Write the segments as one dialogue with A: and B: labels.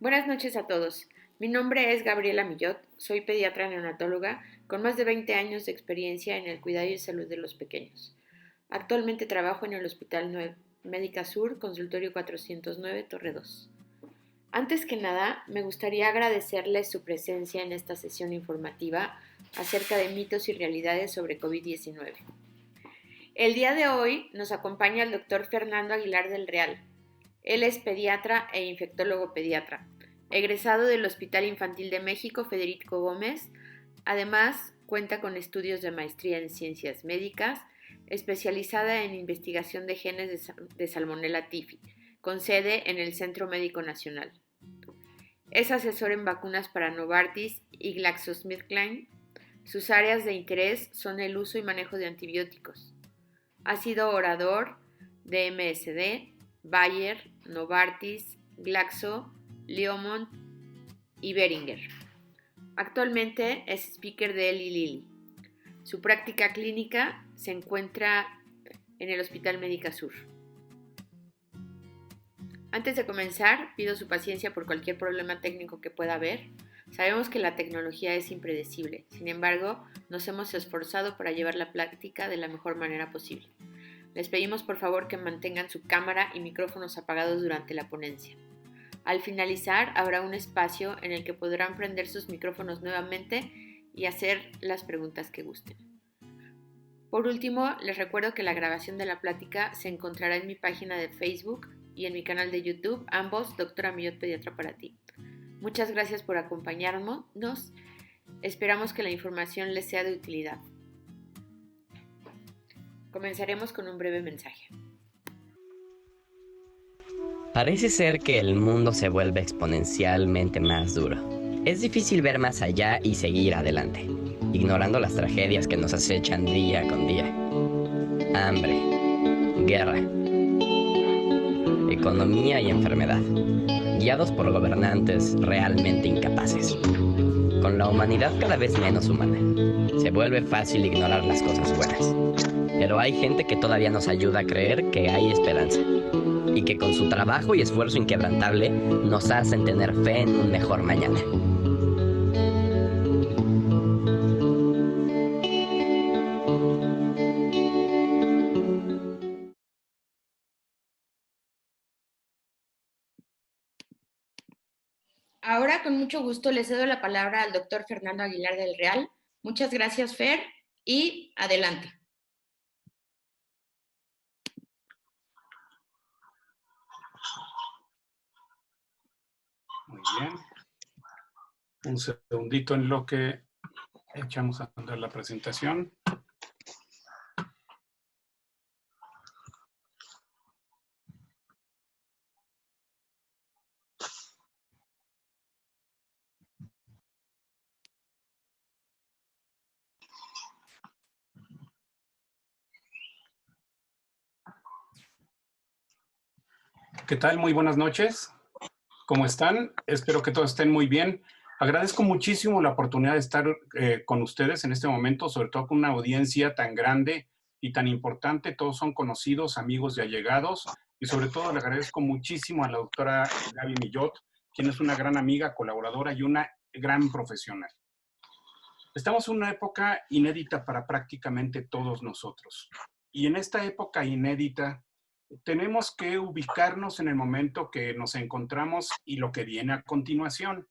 A: Buenas noches a todos. Mi nombre es Gabriela Millot, soy pediatra neonatóloga con más de 20 años de experiencia en el cuidado y salud de los pequeños. Actualmente trabajo en el Hospital Médica Sur, Consultorio 409, Torre 2. Antes que nada, me gustaría agradecerles su presencia en esta sesión informativa acerca de mitos y realidades sobre COVID-19. El día de hoy nos acompaña el doctor Fernando Aguilar del Real. Él es pediatra e infectólogo pediatra, egresado del Hospital Infantil de México Federico Gómez. Además, cuenta con estudios de maestría en ciencias médicas, especializada en investigación de genes de Salmonella typhi, con sede en el Centro Médico Nacional. Es asesor en vacunas para Novartis y GlaxoSmithKline. Sus áreas de interés son el uso y manejo de antibióticos. Ha sido orador de MSD, Bayer, Novartis, Glaxo, Leomont y Boehringer. Actualmente es speaker de Eli Lilly. Su práctica clínica se encuentra en el Hospital Médica Sur. Antes de comenzar, pido su paciencia por cualquier problema técnico que pueda haber. Sabemos que la tecnología es impredecible, sin embargo, nos hemos esforzado para llevar la práctica de la mejor manera posible. Les pedimos por favor que mantengan su cámara y micrófonos apagados durante la ponencia. Al finalizar, habrá un espacio en el que podrán prender sus micrófonos nuevamente y hacer las preguntas que gusten. Por último, les recuerdo que la grabación de la plática se encontrará en mi página de Facebook y en mi canal de YouTube, ambos Doctora Millot Pediatra para ti. Muchas gracias por acompañarnos. Esperamos que la información les sea de utilidad. Comenzaremos con un breve mensaje.
B: Parece ser que el mundo se vuelve exponencialmente más duro. Es difícil ver más allá y seguir adelante, ignorando las tragedias que nos acechan día con día. Hambre, guerra, economía y enfermedad, guiados por gobernantes realmente incapaces. Con la humanidad cada vez menos humana, se vuelve fácil ignorar las cosas buenas. Pero hay gente que todavía nos ayuda a creer que hay esperanza y que con su trabajo y esfuerzo inquebrantable nos hacen tener fe en un mejor mañana.
A: Ahora, con mucho gusto, le cedo la palabra al doctor Fernando Aguilar del Real. Muchas gracias, Fer, y adelante.
C: Muy bien. Un segundito en lo que echamos a andar la presentación. ¿Qué tal? Muy buenas noches. ¿Cómo están? Espero que todos estén muy bien. Agradezco muchísimo la oportunidad de estar con ustedes en este momento, sobre todo con una audiencia tan grande y tan importante. Todos son conocidos, amigos y allegados. Y sobre todo le agradezco muchísimo a la doctora Gaby Millot, quien es una gran amiga, colaboradora y una gran profesional. Estamos en una época inédita para prácticamente todos nosotros. Y en esta época inédita, tenemos que ubicarnos en el momento que nos encontramos y lo que viene a continuación.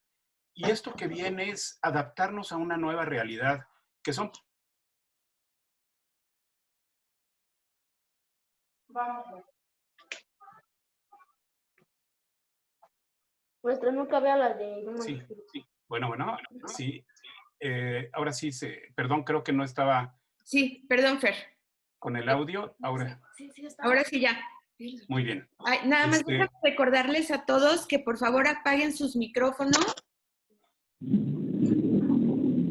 C: Y esto que viene es adaptarnos a una nueva realidad, que son...
D: Vamos. Nuestra nunca vea las de...
C: Sí, sí. Bueno, sí. Ahora sí, perdón, creo que no estaba...
A: Sí, perdón, Fer.
C: Con el audio, ahora...
A: Ahora sí ya.
C: Muy bien.
A: Ay, nada más déjame recordarles a todos que por favor apaguen sus micrófonos,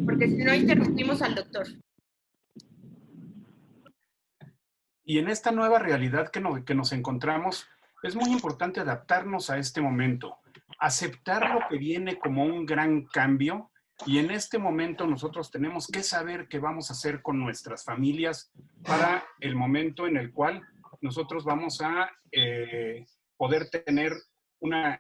A: porque si no interrumpimos al doctor.
C: Y en esta nueva realidad que nos encontramos, es muy importante adaptarnos a este momento, aceptar lo que viene como un gran cambio, y en este momento nosotros tenemos que saber qué vamos a hacer con nuestras familias para el momento en el cual nosotros vamos a poder tener una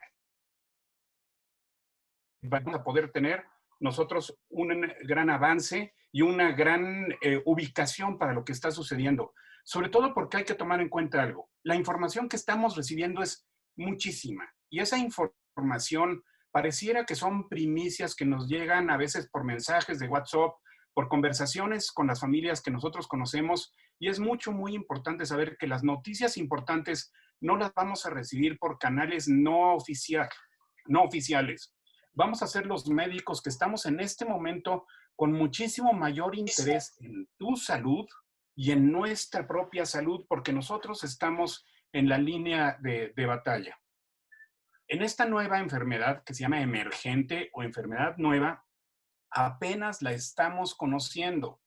C: vamos a poder tener nosotros un gran avance y una gran ubicación para lo que está sucediendo. Sobre todo porque hay que tomar en cuenta algo. La información que estamos recibiendo es muchísima y esa información pareciera que son primicias que nos llegan a veces por mensajes de WhatsApp, por conversaciones con las familias que nosotros conocemos, y es muy importante saber que las noticias importantes no las vamos a recibir por canales no oficiales. Vamos a ser los médicos que estamos en este momento con muchísimo mayor interés en tu salud y en nuestra propia salud, porque nosotros estamos en la línea de batalla. En esta nueva enfermedad que se llama emergente o enfermedad nueva, apenas la estamos conociendo.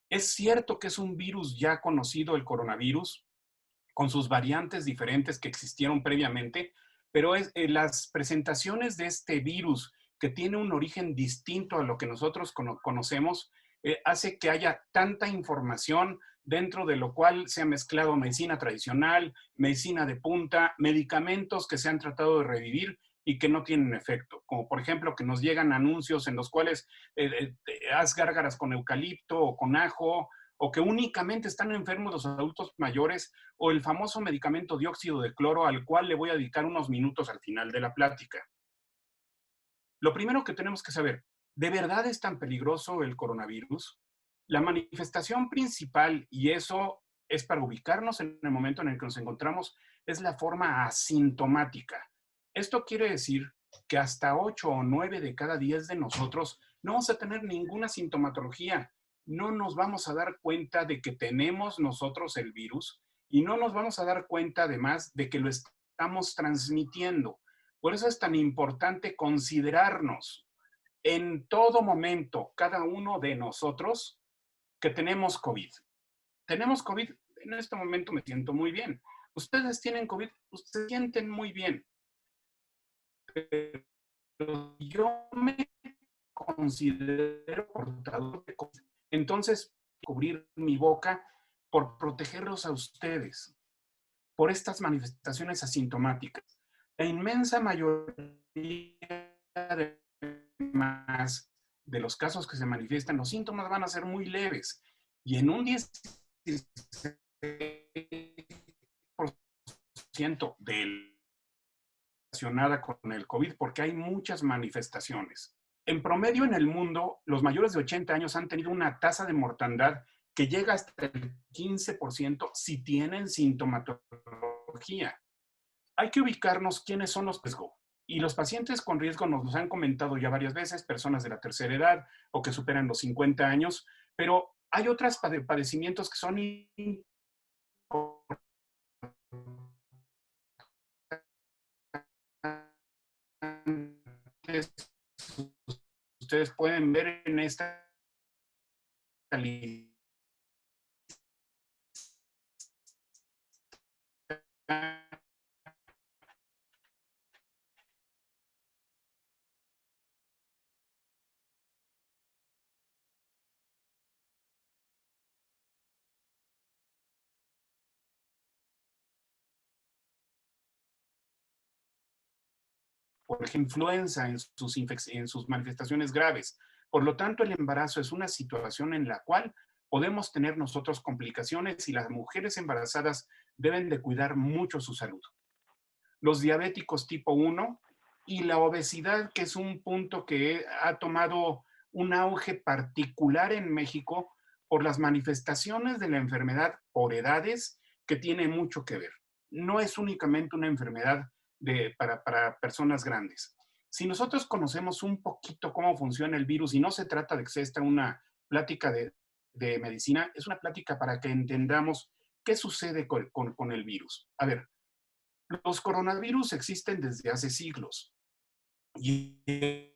C: Es cierto que es un virus ya conocido, el coronavirus, con sus variantes diferentes que existieron previamente, pero las presentaciones de este virus que tiene un origen distinto a lo que nosotros conocemos, hace que haya tanta información dentro de lo cual se ha mezclado medicina tradicional, medicina de punta, medicamentos que se han tratado de revivir y que no tienen efecto, como por ejemplo que nos llegan anuncios en los cuales haz gárgaras con eucalipto o con ajo, o que únicamente están enfermos los adultos mayores, o el famoso medicamento dióxido de cloro al cual le voy a dedicar unos minutos al final de la plática. Lo primero que tenemos que saber, ¿de verdad es tan peligroso el coronavirus? La manifestación principal, y eso es para ubicarnos en el momento en el que nos encontramos, es la forma asintomática. Esto quiere decir que hasta 8 o 9 de cada 10 de nosotros no vamos a tener ninguna sintomatología. No nos vamos a dar cuenta de que tenemos nosotros el virus y no nos vamos a dar cuenta además de que lo estamos transmitiendo. Por eso es tan importante considerarnos en todo momento, cada uno de nosotros, que tenemos COVID. Tenemos COVID, en este momento me siento muy bien. Ustedes tienen COVID, ustedes se sienten muy bien. Pero yo me considero portador de COVID. Entonces, cubrir mi boca por protegerlos a ustedes, por estas manifestaciones asintomáticas. La inmensa mayoría más de los casos que se manifiestan, los síntomas van a ser muy leves y en un 16% de relacionada con el COVID porque hay muchas manifestaciones. En promedio en el mundo, los mayores de 80 años han tenido una tasa de mortandad que llega hasta el 15% si tienen sintomatología. Hay que ubicarnos quiénes son los riesgos. Y los pacientes con riesgo nos los han comentado ya varias veces, personas de la tercera edad o que superan los 50 años, pero hay otros padecimientos que son ustedes pueden ver en esta lista por ejemplo, influenza en sus manifestaciones graves. Por lo tanto, el embarazo es una situación en la cual podemos tener nosotros complicaciones y las mujeres embarazadas deben de cuidar mucho su salud. Los diabéticos tipo 1 y la obesidad, que es un punto que ha tomado un auge particular en México por las manifestaciones de la enfermedad por edades que tiene mucho que ver. No es únicamente una enfermedad para personas grandes. Si nosotros conocemos un poquito cómo funciona el virus y no se trata de que sea esta una plática de medicina, es una plática para que entendamos qué sucede con el virus. A ver, los coronavirus existen desde hace siglos y el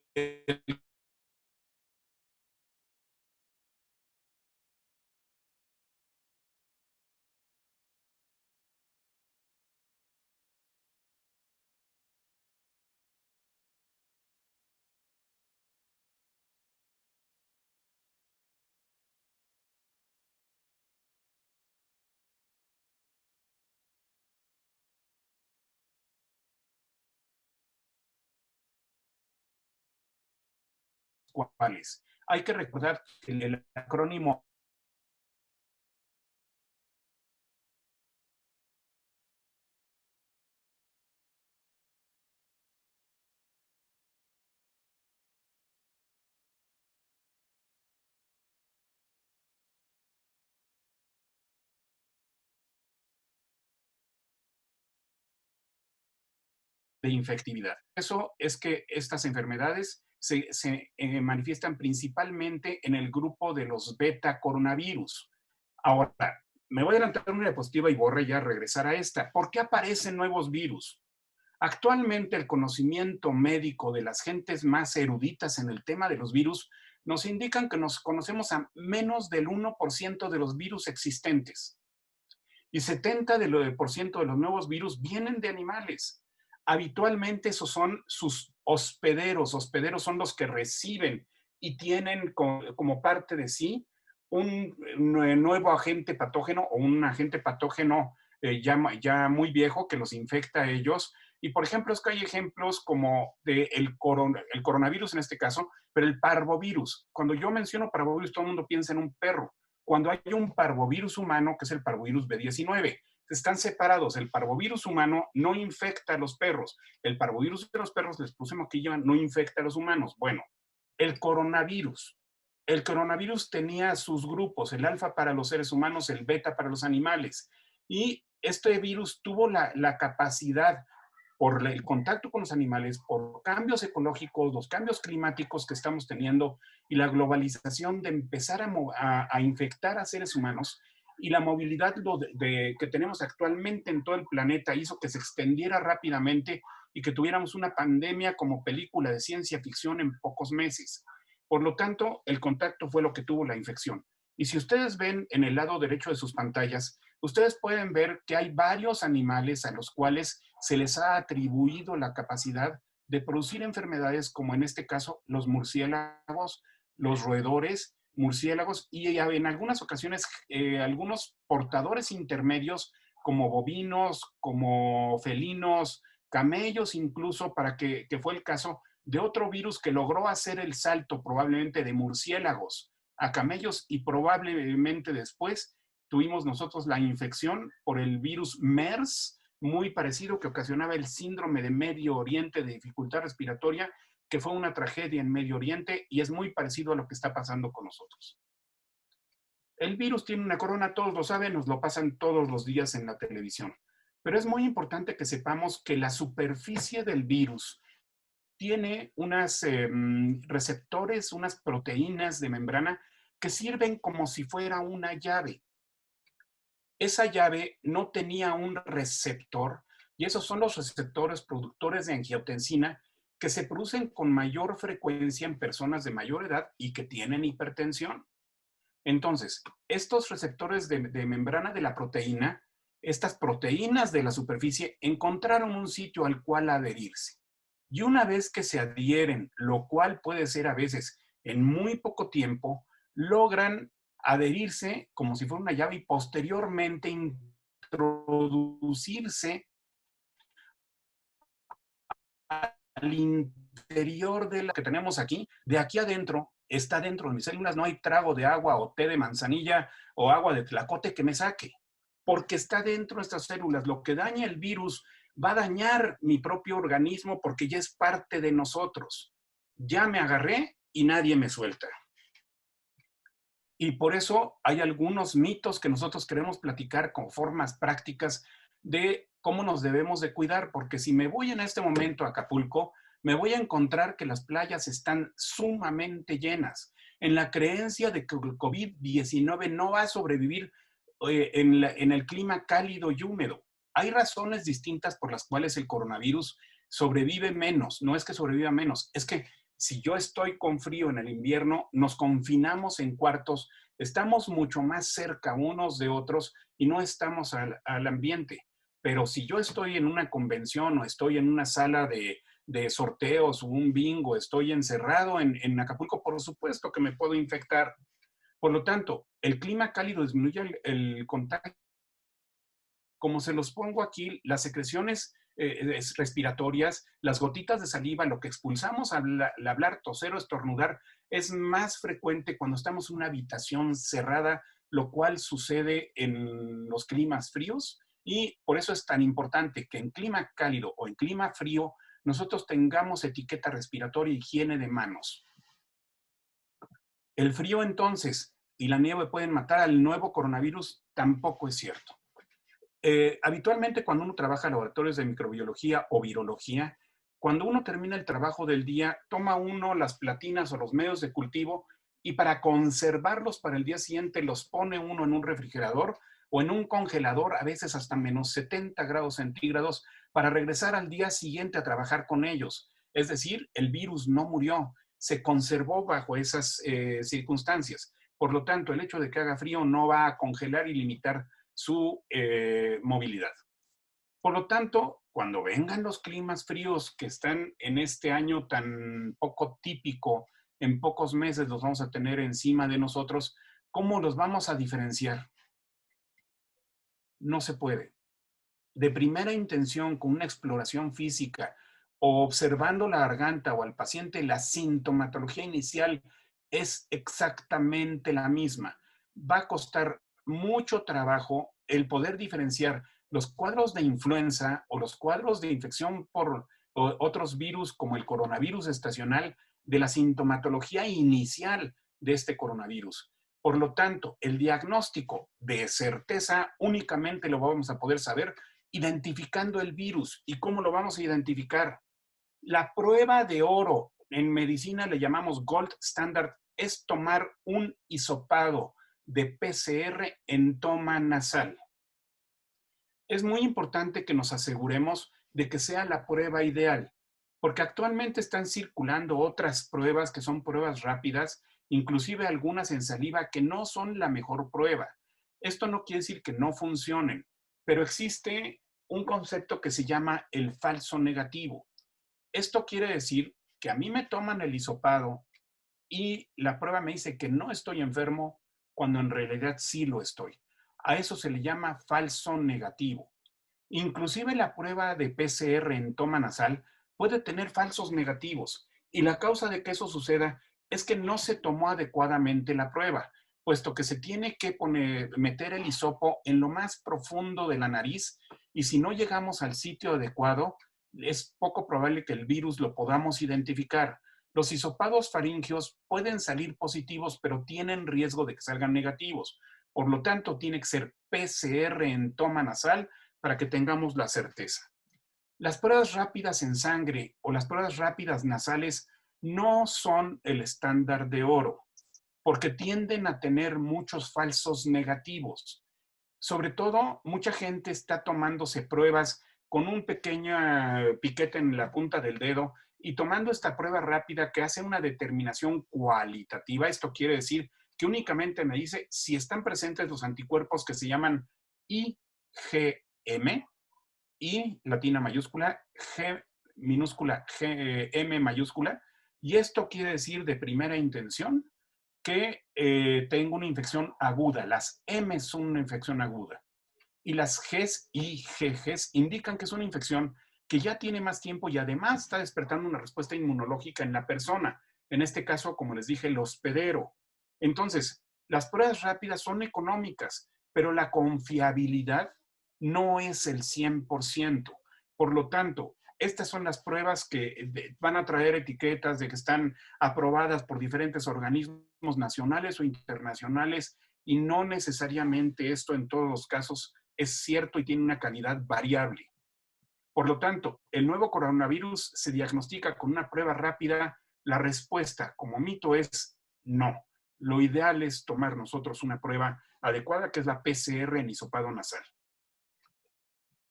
C: cuales hay que recordar que el acrónimo de infectividad. Eso es que estas enfermedades se manifiestan principalmente en el grupo de los beta coronavirus. Ahora, me voy a adelantar una diapositiva y voy a ya regresar a esta. ¿Por qué aparecen nuevos virus? Actualmente el conocimiento médico de las gentes más eruditas en el tema de los virus nos indican que nos conocemos a menos del 1% de los virus existentes y 70% de los nuevos virus vienen de animales. Habitualmente esos son sus hospederos. Hospederos son los que reciben y tienen como parte de sí un nuevo agente patógeno o un agente patógeno ya muy viejo que los infecta a ellos. Y por ejemplo, es que hay ejemplos como el coronavirus en este caso, pero el parvovirus. Cuando yo menciono parvovirus, todo el mundo piensa en un perro. Cuando hay un parvovirus humano, que es el parvovirus B19, están separados. El parvovirus humano no infecta a los perros. El parvovirus de los perros, les pusimos aquí, no infecta a los humanos. Bueno, el coronavirus. El coronavirus tenía sus grupos, el alfa para los seres humanos, el beta para los animales. Y este virus tuvo la capacidad, por el contacto con los animales, por cambios ecológicos, los cambios climáticos que estamos teniendo y la globalización de empezar a infectar a seres humanos y la movilidad que tenemos actualmente en todo el planeta hizo que se extendiera rápidamente y que tuviéramos una pandemia como película de ciencia ficción en pocos meses. Por lo tanto, el contacto fue lo que tuvo la infección. Y si ustedes ven en el lado derecho de sus pantallas, ustedes pueden ver que hay varios animales a los cuales se les ha atribuido la capacidad de producir enfermedades como en este caso los murciélagos, los roedores, murciélagos y en algunas ocasiones algunos portadores intermedios como bovinos, como felinos, camellos incluso, que fue el caso de otro virus que logró hacer el salto probablemente de murciélagos a camellos y probablemente después tuvimos nosotros la infección por el virus MERS, muy parecido, que ocasionaba el síndrome de Medio Oriente de dificultad respiratoria, que fue una tragedia en Medio Oriente y es muy parecido a lo que está pasando con nosotros. El virus tiene una corona, todos lo saben, nos lo pasan todos los días en la televisión. Pero es muy importante que sepamos que la superficie del virus tiene unos receptores, unas proteínas de membrana que sirven como si fuera una llave. Esa llave no tenía un receptor y esos son los receptores productores de angiotensina que se producen con mayor frecuencia en personas de mayor edad y que tienen hipertensión. Entonces, estos receptores de membrana de la proteína, estas proteínas de la superficie, encontraron un sitio al cual adherirse. Y una vez que se adhieren, lo cual puede ser a veces en muy poco tiempo, logran adherirse como si fuera una llave y posteriormente introducirse al interior de lo que tenemos aquí. De aquí adentro, está dentro de mis células, no hay trago de agua o té de manzanilla o agua de tlacote que me saque, porque está dentro de estas células. Lo que daña el virus va a dañar mi propio organismo porque ya es parte de nosotros. Ya me agarré y nadie me suelta. Y por eso hay algunos mitos que nosotros queremos platicar como formas prácticas de cómo nos debemos de cuidar, porque si me voy en este momento a Acapulco, me voy a encontrar que las playas están sumamente llenas, en la creencia de que el COVID-19 no va a sobrevivir en el clima cálido y húmedo. Hay razones distintas por las cuales el coronavirus sobrevive menos. No es que sobreviva menos, es que si yo estoy con frío en el invierno, nos confinamos en cuartos, estamos mucho más cerca unos de otros y no estamos al ambiente. Pero si yo estoy en una convención o estoy en una sala de sorteos o un bingo, estoy encerrado en Acapulco, por supuesto que me puedo infectar. Por lo tanto, el clima cálido disminuye el contagio. Como se los pongo aquí, las secreciones respiratorias, las gotitas de saliva, lo que expulsamos al hablar, toser o estornudar, es más frecuente cuando estamos en una habitación cerrada, lo cual sucede en los climas fríos, y por eso es tan importante que en clima cálido o en clima frío nosotros tengamos etiqueta respiratoria y higiene de manos. El frío entonces y la nieve pueden matar al nuevo coronavirus, tampoco es cierto. Habitualmente cuando uno trabaja en laboratorios de microbiología o virología, cuando uno termina el trabajo del día, toma uno las platinas o los medios de cultivo y para conservarlos para el día siguiente los pone uno en un refrigerador o en un congelador, a veces hasta menos 70 grados centígrados, para regresar al día siguiente a trabajar con ellos. Es decir, el virus no murió, se conservó bajo esas circunstancias. Por lo tanto, el hecho de que haga frío no va a congelar y limitar su movilidad. Por lo tanto, cuando vengan los climas fríos que están en este año tan poco típico, en pocos meses los vamos a tener encima de nosotros, ¿cómo los vamos a diferenciar? No se puede. De primera intención, con una exploración física o observando la garganta o al paciente, la sintomatología inicial es exactamente la misma. Va a costar mucho trabajo el poder diferenciar los cuadros de influenza o los cuadros de infección por otros virus como el coronavirus estacional de la sintomatología inicial de este coronavirus. Por lo tanto, el diagnóstico de certeza únicamente lo vamos a poder saber identificando el virus. ¿Y cómo lo vamos a identificar? La prueba de oro, en medicina le llamamos gold standard, es tomar un hisopado de PCR en toma nasal. Es muy importante que nos aseguremos de que sea la prueba ideal, porque actualmente están circulando otras pruebas que son pruebas rápidas, inclusive algunas en saliva que no son la mejor prueba. Esto no quiere decir que no funcionen, pero existe un concepto que se llama el falso negativo. Esto quiere decir que a mí me toman el hisopado y la prueba me dice que no estoy enfermo cuando en realidad sí lo estoy. A eso se le llama falso negativo. Inclusive la prueba de PCR en toma nasal puede tener falsos negativos y la causa de que eso suceda es que no se tomó adecuadamente la prueba, puesto que se tiene que meter el hisopo en lo más profundo de la nariz y si no llegamos al sitio adecuado, es poco probable que el virus lo podamos identificar. Los hisopados faringeos pueden salir positivos, pero tienen riesgo de que salgan negativos. Por lo tanto, tiene que ser PCR en toma nasal para que tengamos la certeza. Las pruebas rápidas en sangre o las pruebas rápidas nasales no son el estándar de oro, porque tienden a tener muchos falsos negativos. Sobre todo, mucha gente está tomándose pruebas con un pequeño piquete en la punta del dedo y tomando esta prueba rápida que hace una determinación cualitativa. Esto quiere decir que únicamente me dice si están presentes los anticuerpos que se llaman IgM, I latina mayúscula, G minúscula, M mayúscula, y esto quiere decir de primera intención que tengo una infección aguda. Las M son una infección aguda. Y las Gs y GGs indican que es una infección que ya tiene más tiempo y además está despertando una respuesta inmunológica en la persona. En este caso, como les dije, el hospedero. Entonces, las pruebas rápidas son económicas, pero la confiabilidad no es el 100%. Por lo tanto, estas son las pruebas que van a traer etiquetas de que están aprobadas por diferentes organismos nacionales o internacionales y no necesariamente esto en todos los casos es cierto y tiene una calidad variable. Por lo tanto, el nuevo coronavirus se diagnostica con una prueba rápida. La respuesta como mito es no. Lo ideal es tomar nosotros una prueba adecuada, que es la PCR en hisopado nasal.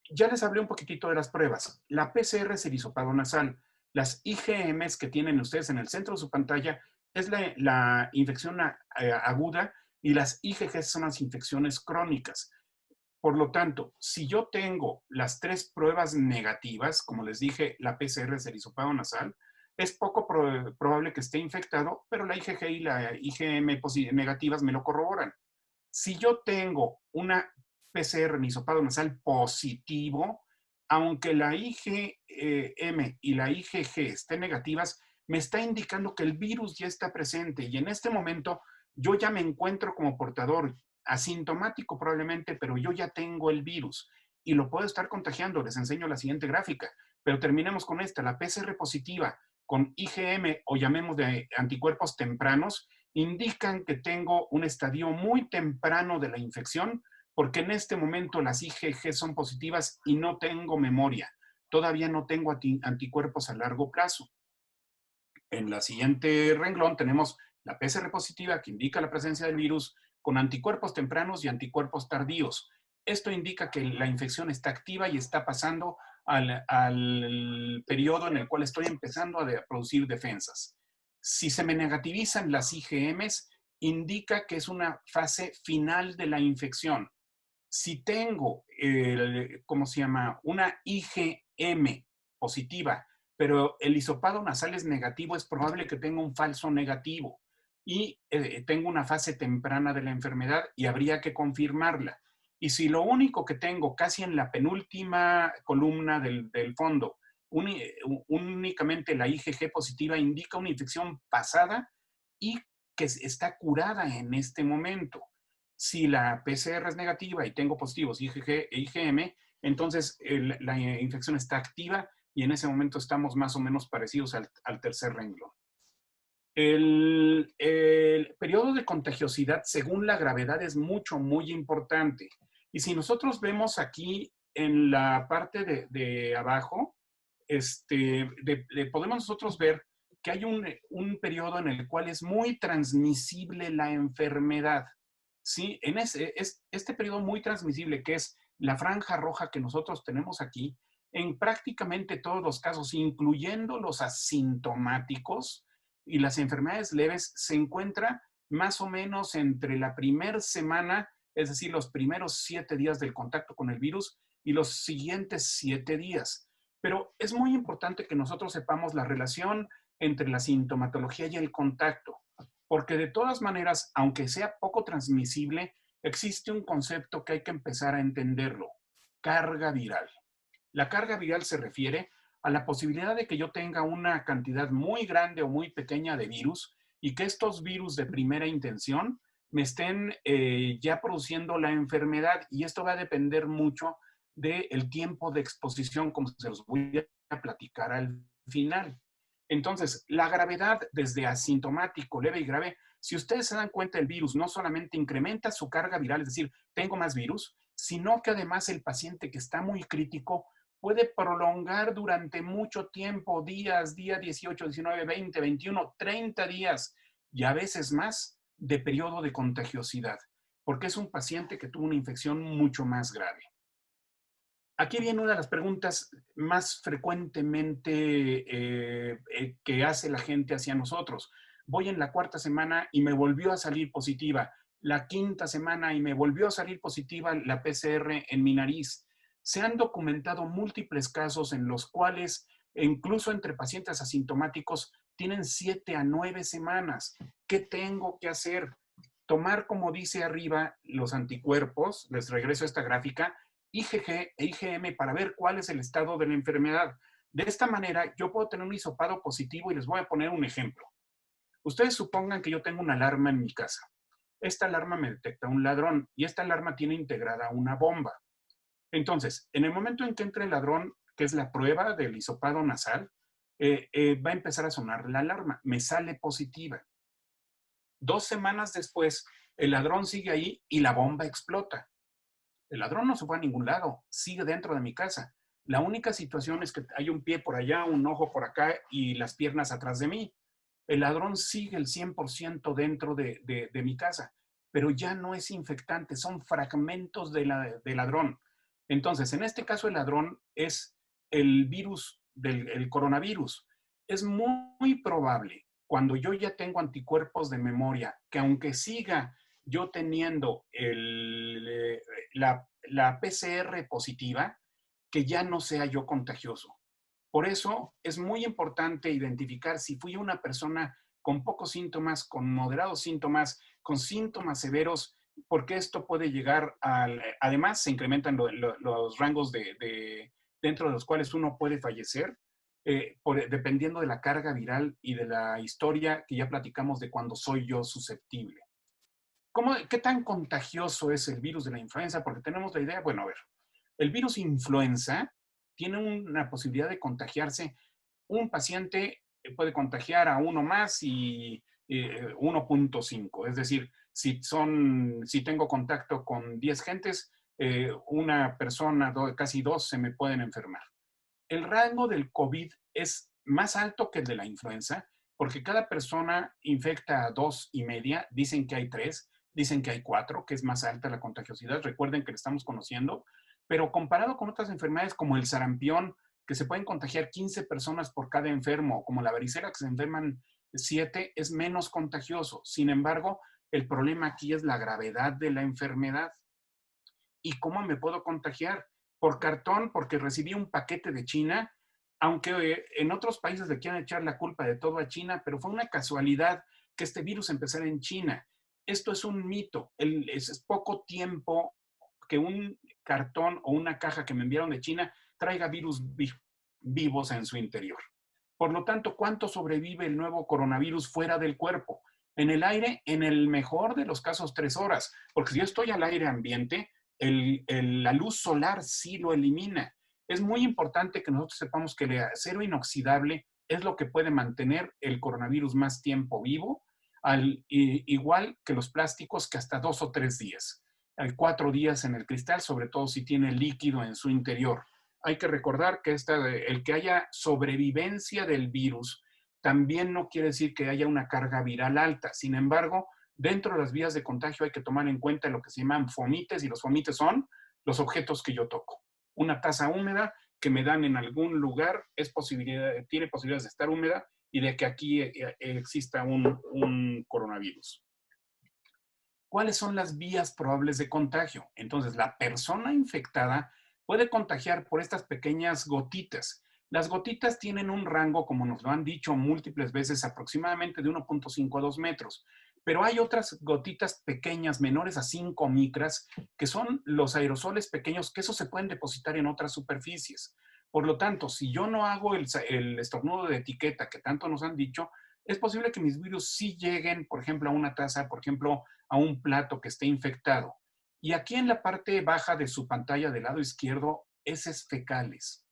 C: Ya les hablé un poquitito de las pruebas. La PCR es el hisopado nasal. Las IgMs que tienen ustedes en el centro de su pantalla es la infección aguda y las IgGs son las infecciones crónicas. Por lo tanto, si yo tengo las tres pruebas negativas, como les dije, la PCR es el hisopado nasal, es poco probable que esté infectado, pero la IgG y la IgM negativas me lo corroboran. Si yo tengo una PCR en hisopado nasal positivo, aunque la IgM y la IgG estén negativas, me está indicando que el virus ya está presente y en este momento yo ya me encuentro como portador, asintomático probablemente, pero yo ya tengo el virus y lo puedo estar contagiando. Les enseño la siguiente gráfica, pero terminemos con esta. La PCR positiva con IgM o llamemos de anticuerpos tempranos indican que tengo un estadio muy temprano de la infección, porque en este momento las IgG son positivas y no tengo memoria. Todavía no tengo anticuerpos a largo plazo. En la siguiente renglón tenemos la PCR positiva, que indica la presencia del virus, con anticuerpos tempranos y anticuerpos tardíos. Esto indica que la infección está activa y está pasando al periodo en el cual estoy empezando a producir defensas. Si se me negativizan las IgMs, indica que es una fase final de la infección. Si tengo, ¿cómo se llama? Una IgM positiva, pero el hisopado nasal es negativo, es probable que tenga un falso negativo y tengo una fase temprana de la enfermedad y habría que confirmarla. Y si lo único que tengo casi en la penúltima columna del fondo, únicamente la IgG positiva indica una infección pasada y que está curada en este momento. Si la PCR es negativa y tengo positivos IgG e IgM, entonces la infección está activa y en ese momento estamos más o menos parecidos al tercer renglón. El periodo de contagiosidad según la gravedad es muy importante. Y si nosotros vemos aquí en la parte de abajo, podemos nosotros ver que hay un periodo en el cual es muy transmisible la enfermedad. ¿Sí? En este periodo muy transmisible, que es la franja roja que nosotros tenemos aquí, en prácticamente todos los casos, incluyendo los asintomáticos y las enfermedades leves, se encuentra más o menos entre la primera semana, es decir, los primeros 7 días del contacto con el virus y los siguientes 7 días. Pero es muy importante que nosotros sepamos la relación entre la sintomatología y el contacto, porque de todas maneras, aunque sea poco transmisible, existe un concepto que hay que empezar a entenderlo: carga viral. La carga viral se refiere a la posibilidad de que yo tenga una cantidad muy grande o muy pequeña de virus y que estos virus de primera intención me estén ya produciendo la enfermedad, y esto va a depender mucho del tiempo de exposición, como se los voy a platicar al final. Entonces, la gravedad desde asintomático, leve y grave, si ustedes se dan cuenta, el virus no solamente incrementa su carga viral, es decir, tengo más virus, sino que además el paciente que está muy crítico puede prolongar durante mucho tiempo, días, día 18, 19, 20, 21, 30 días y a veces más de periodo de contagiosidad, porque es un paciente que tuvo una infección mucho más grave. Aquí viene una de las preguntas más frecuentemente que hace la gente hacia nosotros. Voy en la 4ª semana y me volvió a salir positiva. La 5ª semana y me volvió a salir positiva la PCR en mi nariz. Se han documentado múltiples casos en los cuales, incluso entre pacientes asintomáticos, tienen 7 a 9 semanas. ¿Qué tengo que hacer? Tomar, como dice arriba, los anticuerpos. Les regreso a esta gráfica. IgG e IgM para ver cuál es el estado de la enfermedad. De esta manera, yo puedo tener un hisopado positivo y les voy a poner un ejemplo. Ustedes supongan que yo tengo una alarma en mi casa. Esta alarma me detecta un ladrón y esta alarma tiene integrada una bomba. Entonces, en el momento en que entre el ladrón, que es la prueba del hisopado nasal, va a empezar a sonar la alarma. Me sale positiva. 2 semanas después, el ladrón sigue ahí y la bomba explota. El ladrón no se fue a ningún lado, sigue dentro de mi casa. La única situación es que hay un pie por allá, un ojo por acá y las piernas atrás de mí. El ladrón sigue el 100% dentro de mi casa, pero ya no es infectante, son fragmentos de ladrón. Entonces, en este caso, el ladrón es el virus del coronavirus. Es muy probable, cuando yo ya tengo anticuerpos de memoria, que aunque siga yo teniendo la PCR positiva, que ya no sea yo contagioso. Por eso es muy importante identificar si fui una persona con pocos síntomas, con moderados síntomas, con síntomas severos, porque esto puede llegar además se incrementan los rangos de dentro de los cuales uno puede fallecer, dependiendo de la carga viral y de la historia que ya platicamos de cuando soy yo susceptible. ¿Qué tan contagioso es el virus de la influenza? Porque tenemos la idea, bueno, a ver, el virus influenza tiene una posibilidad de contagiarse. Un paciente puede contagiar a uno más y 1.5. Es decir, si tengo contacto con 10 gentes, una persona, casi dos, se me pueden enfermar. El rango del COVID es más alto que el de la influenza, porque cada persona infecta a 2.5, dicen que hay 3, dicen que hay 4, que es más alta la contagiosidad. Recuerden que le estamos conociendo, pero comparado con otras enfermedades como el sarampión, que se pueden contagiar 15 personas por cada enfermo, como la varicela, que se enferman 7, es menos contagioso. Sin embargo, el problema aquí es la gravedad de la enfermedad. ¿Y cómo me puedo contagiar? Por cartón, porque recibí un paquete de China, aunque en otros países le quieran echar la culpa de todo a China, pero fue una casualidad que este virus empezara en China. Esto es un mito. Es poco tiempo que un cartón o una caja que me enviaron de China traiga virus vivos en su interior. Por lo tanto, ¿cuánto sobrevive el nuevo coronavirus fuera del cuerpo? En el aire, en el mejor de los casos, 3 horas, porque si yo estoy al aire ambiente, la luz solar sí lo elimina. Es muy importante que nosotros sepamos que el acero inoxidable es lo que puede mantener el coronavirus más tiempo vivo, igual que los plásticos, que hasta 2 o 3 días. Hay 4 días en el cristal, sobre todo si tiene líquido en su interior. Hay que recordar que el que haya sobrevivencia del virus también no quiere decir que haya una carga viral alta. Sin embargo, dentro de las vías de contagio hay que tomar en cuenta lo que se llaman fomites, y los fomites son los objetos que yo toco. Una taza húmeda que me dan en algún lugar tiene posibilidades de estar húmeda y de que aquí exista un coronavirus. ¿Cuáles son las vías probables de contagio? Entonces, la persona infectada puede contagiar por estas pequeñas gotitas. Las gotitas tienen un rango, como nos lo han dicho múltiples veces, aproximadamente de 1.5 a 2 metros. Pero hay otras gotitas pequeñas, menores a 5 micras, que son los aerosoles pequeños, que esos se pueden depositar en otras superficies. Por lo tanto, si yo no hago el estornudo de etiqueta que tanto nos han dicho, es posible que mis virus sí lleguen, por ejemplo, a una taza, por ejemplo, a un plato que esté infectado. Y aquí en la parte baja de su pantalla del lado izquierdo, heces fecales.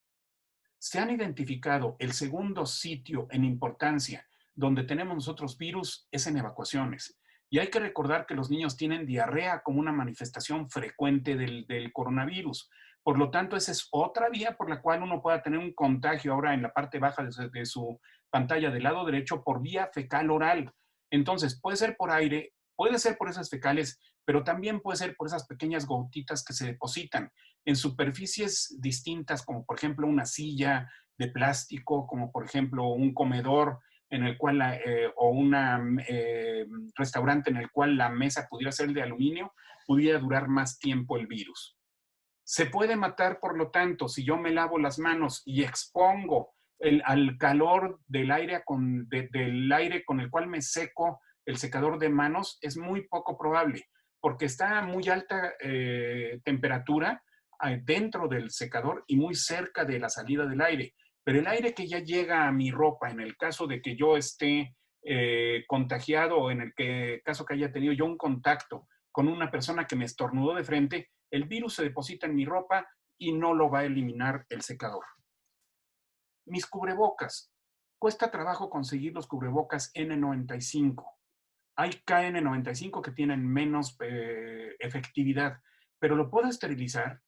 C: Se han identificado el segundo sitio en importancia donde tenemos nosotros virus es en evacuaciones. Y hay que recordar que los niños tienen diarrea como una manifestación frecuente del coronavirus. Por lo tanto, esa es otra vía por la cual uno pueda tener un contagio ahora en la parte baja de su pantalla del lado derecho por vía fecal oral. Entonces, puede ser por aire, puede ser por esas fecales, pero también puede ser por esas pequeñas gotitas que se depositan en superficies distintas, como por ejemplo una silla de plástico, como por ejemplo un comedor en el cual o un restaurante en el cual la mesa pudiera ser de aluminio, pudiera durar más tiempo el virus. Se puede matar, por lo tanto, si yo me lavo las manos y expongo al calor del aire con el cual me seco el secador de manos, es muy poco probable, porque está a muy alta temperatura dentro del secador y muy cerca de la salida del aire. Pero el aire que ya llega a mi ropa, en el caso de que yo esté contagiado o en el caso que haya tenido yo un contacto con una persona que me estornudó de frente, el virus se deposita en mi ropa y no lo va a eliminar el secador. Mis cubrebocas. Cuesta trabajo conseguir los cubrebocas N95. Hay KN95 que tienen menos efectividad, pero ¿lo puedo esterilizar?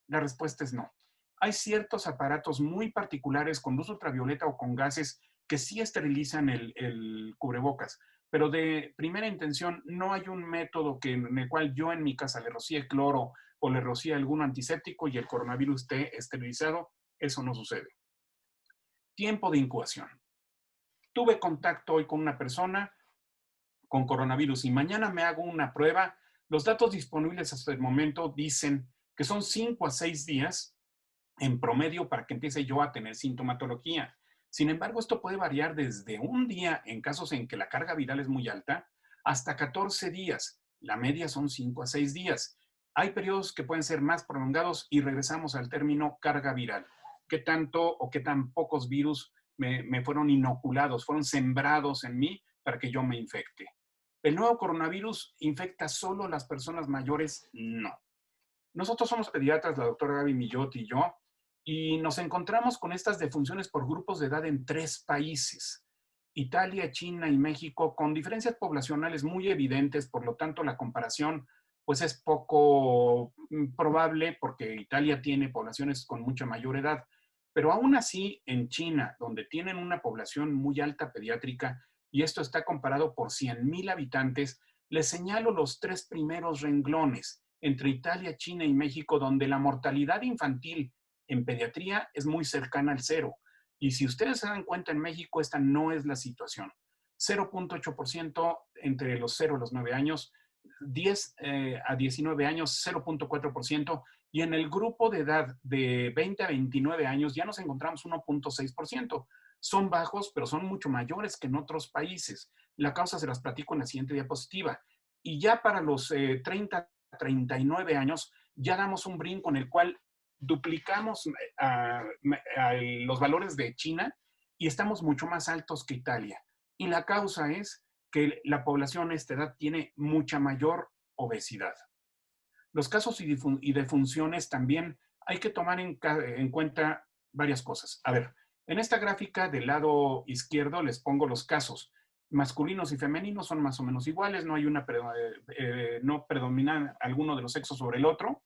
C: La respuesta es no. Hay ciertos aparatos muy particulares con luz ultravioleta o con gases que sí esterilizan el cubrebocas, pero de primera intención no hay un método en el cual yo en mi casa le rocíe cloro o le rocíe algún antiséptico y el coronavirus esté esterilizado. Eso no sucede. Tiempo de incubación. Tuve contacto hoy con una persona con coronavirus y mañana me hago una prueba. Los datos disponibles hasta el momento dicen que son 5 a 6 días en promedio para que empiece yo a tener sintomatología. Sin embargo, esto puede variar desde un día en casos en que la carga viral es muy alta hasta 14 días. La media son 5 a 6 días. Hay periodos que pueden ser más prolongados y regresamos al término carga viral. qué tanto o qué tan pocos virus me fueron inoculados, fueron sembrados en mí para que yo me infecte. ¿El nuevo coronavirus infecta solo a las personas mayores? No. Nosotros somos pediatras, la doctora Gaby Millot y yo, y nos encontramos con estas defunciones por grupos de edad en 3 países. Italia, China y México, con diferencias poblacionales muy evidentes, por lo tanto la comparación pues es poco probable porque Italia tiene poblaciones con mucha mayor edad. Pero aún así, en China, donde tienen una población muy alta pediátrica, y esto está comparado por 100,000 habitantes, les señalo los 3 primeros renglones entre Italia, China y México, donde la mortalidad infantil en pediatría es muy cercana al cero. Y si ustedes se dan cuenta, en México esta no es la situación. 0.8% entre los 0 y los 9 años, 10 a 19 años, 0.4%, y en el grupo de edad de 20 a 29 años ya nos encontramos 1.6%. Son bajos, pero son mucho mayores que en otros países. La causa se las platico en la siguiente diapositiva. Y ya para los 30 a 39 años, ya damos un brinco en el cual duplicamos los valores de China y estamos mucho más altos que Italia. Y la causa es que la población a esta edad tiene mucha mayor obesidad. Los casos y defunciones también hay que tomar en cuenta varias cosas. A ver, en esta gráfica del lado izquierdo les pongo los casos. Masculinos y femeninos son más o menos iguales, no hay no predomina alguno de los sexos sobre el otro.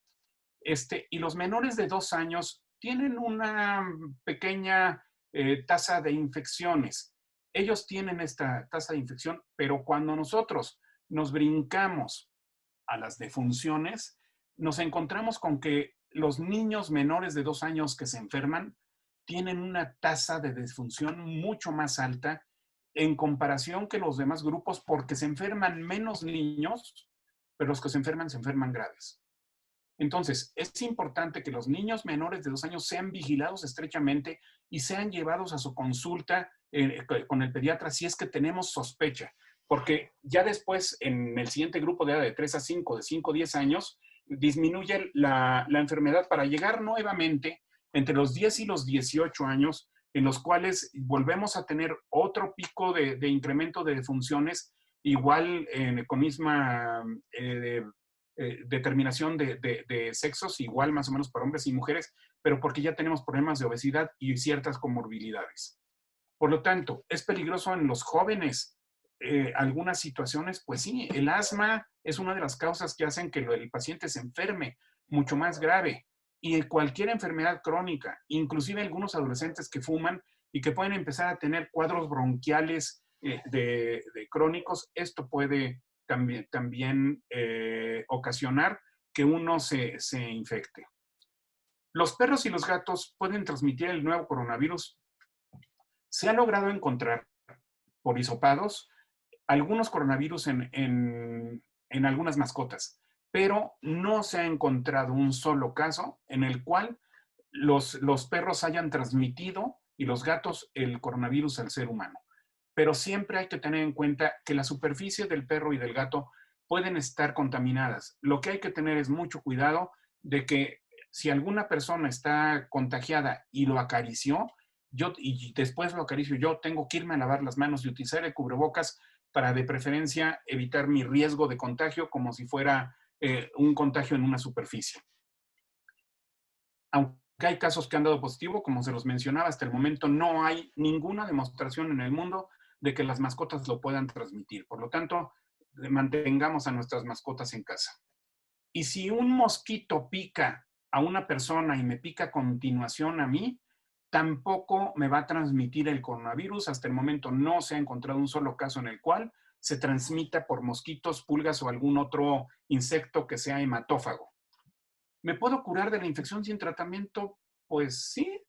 C: Y los menores de 2 años tienen una pequeña tasa de infecciones. Ellos tienen esta tasa de infección, pero cuando nosotros nos brincamos a las defunciones, nos encontramos con que los niños menores de 2 años que se enferman tienen una tasa de defunción mucho más alta en comparación que los demás grupos, porque se enferman menos niños, pero los que se enferman graves. Entonces, es importante que los niños menores de 2 años sean vigilados estrechamente y sean llevados a su consulta con el pediatra si es que tenemos sospecha. Porque ya después, en el siguiente grupo de edad de 3 a 5, de 5 a 10 años, disminuye la enfermedad para llegar nuevamente entre los 10 y los 18 años, en los cuales volvemos a tener otro pico de incremento de defunciones, igual con misma determinación de sexos, igual más o menos para hombres y mujeres, pero porque ya tenemos problemas de obesidad y ciertas comorbilidades. Por lo tanto, ¿es peligroso en los jóvenes? Algunas situaciones, pues sí, el asma es una de las causas que hacen que el paciente se enferme mucho más grave. Y cualquier enfermedad crónica, inclusive algunos adolescentes que fuman y que pueden empezar a tener cuadros bronquiales de crónicos, esto puede también ocasionar que uno se infecte. Los perros y los gatos pueden transmitir el nuevo coronavirus. Se ha logrado encontrar por hisopados algunos coronavirus en algunas mascotas, pero no se ha encontrado un solo caso en el cual los perros hayan transmitido y los gatos el coronavirus al ser humano. Pero siempre hay que tener en cuenta que la superficie del perro y del gato pueden estar contaminadas. Lo que hay que tener es mucho cuidado de que si alguna persona está contagiada y lo acarició, y después lo acaricio yo, tengo que irme a lavar las manos y utilizar el cubrebocas para de preferencia evitar mi riesgo de contagio como si fuera un contagio en una superficie. Aunque hay casos que han dado positivo, como se los mencionaba, hasta el momento no hay ninguna demostración en el mundo de que las mascotas lo puedan transmitir. Por lo tanto, mantengamos a nuestras mascotas en casa. Y si un mosquito pica a una persona y me pica a continuación a mí, tampoco me va a transmitir el coronavirus. Hasta el momento no se ha encontrado un solo caso en el cual se transmita por mosquitos, pulgas o algún otro insecto que sea hematófago. ¿Me puedo curar de la infección sin tratamiento? Pues sí.